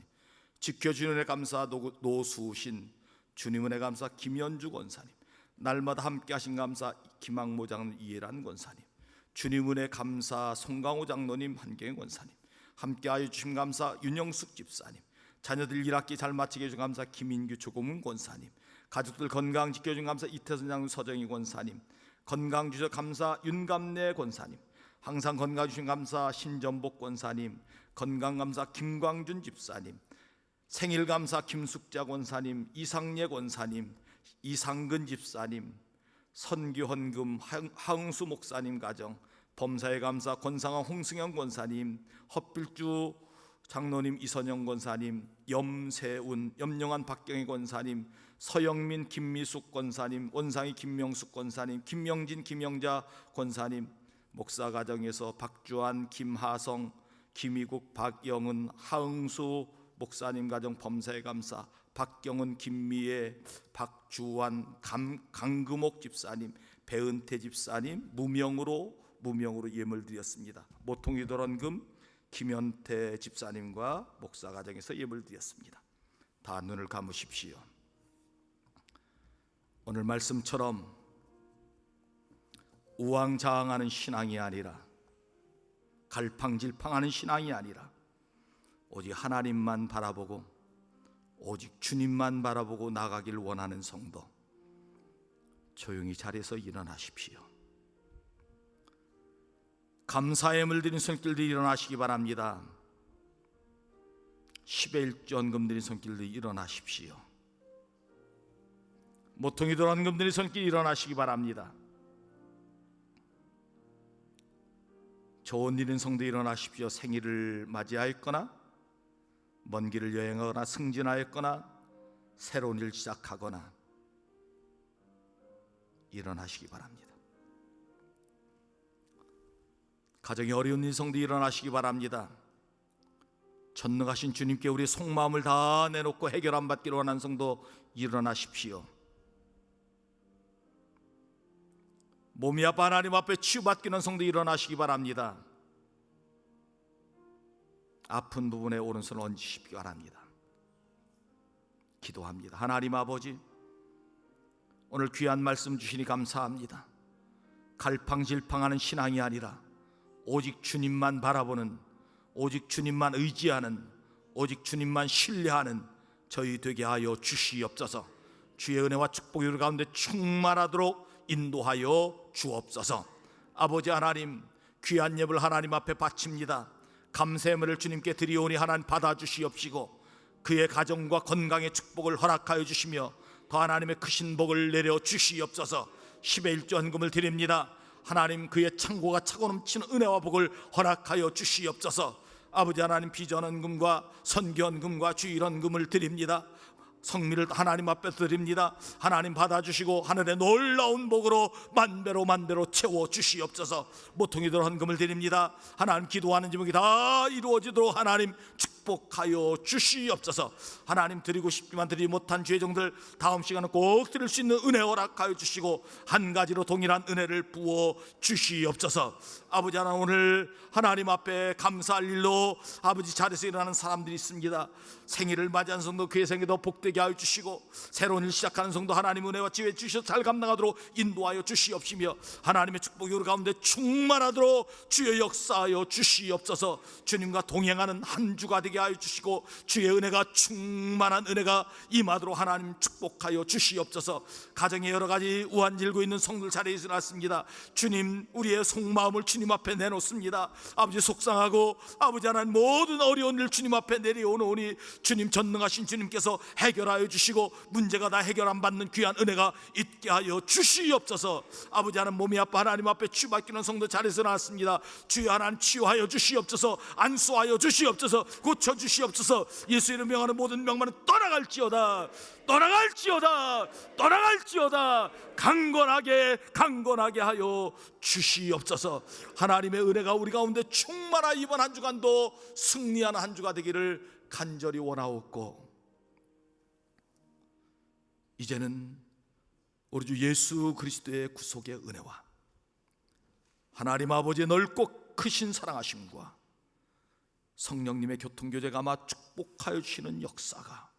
지켜주는 애 감사 노수신, 주님 은혜 감사 김현주 권사님, 날마다 함께 하신 감사 김학모 장로님, 이해란 권사님, 주님 은혜 감사 송강호 장로님, 한경희 권사님, 함께하여 주신 감사 윤영숙 집사님, 자녀들 1학기 잘 마치게 해준 감사 김인규 조고문 권사님, 가족들 건강 지켜준 감사 이태선 장로 서정희 권사님, 건강 주셔 감사 윤감래 권사님, 항상 건강 주신 감사 신전복 권사님, 건강 감사 김광준 집사님, 생일 감사 김숙자 권사님, 이상예 권사님, 이상근 집사님, 선교 헌금 하응수 목사님 가정, 범사의 감사 권상황 홍승영 권사님, 헛빌주 장로님 이선영 권사님, 염세운 염영환 박경희 권사님, 서영민 김미숙 권사님, 원상희 김명숙 권사님, 김명진 김영자 권사님, 목사 가정에서 박주환, 김하성, 김희국, 박영은, 하응수 목사님 가정 범사감사, 박경은, 김미애, 박주환, 강금옥 집사님, 배은태 집사님 무명으로 예물 드렸습니다. 모퉁이 도런금 김현태 집사님과 목사 가정에서 예물 드렸습니다. 다 눈을 감으십시오. 오늘 말씀처럼 우왕좌왕하는 신앙이 아니라, 갈팡질팡하는 신앙이 아니라, 오직 하나님만 바라보고 오직 주님만 바라보고 나가길 원하는 성도, 조용히 자리에서 일어나십시오. 감사의 물들인 손길들이 일어나시기 바랍니다. 10의 1조 헌금 드린 손길들이 일어나십시오. 모퉁이 돌 헌금 드린 손길이 일어나시기 바랍니다. 좋은 일인 성도 일어나십시오. 생일을 맞이하였거나 먼 길을 여행하거나 승진하였거나 새로운 일 시작하거나 일어나시기 바랍니다. 가정이 어려운 일 성도 일어나시기 바랍니다. 전능하신 주님께 우리 속마음을 다 내놓고 해결 안 받기로 원하는 성도 일어나십시오. 몸이 아파 하나님 앞에 치유받기는 성도 일어나시기 바랍니다. 아픈 부분에 오른손을 얹으시기 바랍니다. 기도합니다. 하나님 아버지, 오늘 귀한 말씀 주시니 감사합니다. 갈팡질팡하는 신앙이 아니라 오직 주님만 바라보는, 오직 주님만 의지하는, 오직 주님만 신뢰하는 저희 되게 하여 주시옵소서. 주의 은혜와 축복이 우리 가운데 충만하도록 인도하여 주옵소서. 아버지 하나님, 귀한 예물 하나님 앞에 바칩니다. 감사의 주님께 드리오니 하나님 받아주시옵시고 그의 가정과 건강의 축복을 허락하여 주시며 더 하나님의 크신 복을 내려 주시옵소서. 10의 1조 헌금을 드립니다. 하나님, 그의 창고가 차고 넘치는 은혜와 복을 허락하여 주시옵소서. 아버지 하나님, 비전 헌금과 선교 헌금과 주일 헌금을 드립니다. 성미를 하나님 앞에 드립니다. 하나님 받아주시고 하늘의 놀라운 복으로 만배로 채워 주시옵소서. 모퉁이 돌 헌금을 드립니다. 하나님, 기도하는 제목이 다 이루어지도록 하나님 축복하여 주시옵소서. 하나님, 드리고 싶지만 드리지 못한 죄종들 다음 시간에 꼭 드릴 수 있는 은혜 허락하여 주시고 한 가지로 동일한 은혜를 부어 주시옵소서. 아버지 하나님, 오늘 하나님 앞에 감사할 일로 아버지 자리에서 일어나는 사람들이 있습니다. 생일을 맞이한 성도 그의 생이 더 복되게 하여 주시고 새로운 일 시작하는 성도 하나님 은혜와 지혜 주셔서 잘 감당하도록 인도하여 주시옵시며 하나님의 축복이 우리 가운데 충만하도록 주의 역사하여 주시옵소서. 주님과 동행하는 한 주가 되게 하여 주시고 주의 은혜가 충만한 은혜가 임하도록 하나님 축복하여 주시옵소서. 가정에 여러 가지 우환질고 있는 성들 자리에 일어났습니다. 주님, 우리의 속마음을 주님 앞에 내놓습니다. 아버지, 속상하고 아버지 하나님 모든 어려운 일 주님 앞에 내려오노니 주님, 전능하신 주님께서 해결하여 주시고 문제가 다 해결 안 받는 귀한 은혜가 있게 하여 주시옵소서. 아버지 하나님, 몸이 아파 하나님 앞에 치유받기는 성도 자리에서 나왔습니다. 주여 하나님, 치유하여 주시옵소서. 안수하여 주시옵소서. 고쳐 주시옵소서. 예수 이름 명하는 모든 명만은 떠나갈지어다. 강건하게 하여 주시옵소서. 하나님의 은혜가 우리 가운데 충만하 이번 한 주간도 승리하는 한 주가 되기를 간절히 원하옵고, 이제는 우리 주 예수 그리스도의 구속의 은혜와 하나님 아버지의 넓고 크신 사랑하심과 성령님의 교통교제가 아마 축복하여 주시는 역사가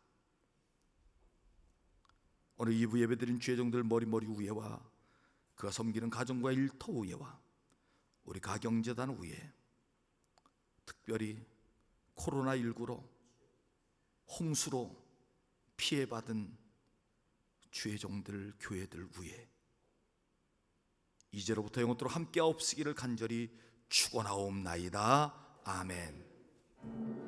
오늘 2부 예배드린 죄종들 머리 위에와 그가 섬기는 가정과 일터 위에와 우리 가경재단 위에, 특별히 코로나19로 홍수로 피해받은 주의 종들, 교회들 위에 이제로부터 영원토록 함께 없으기를 간절히 축원하옵나이다. 아멘.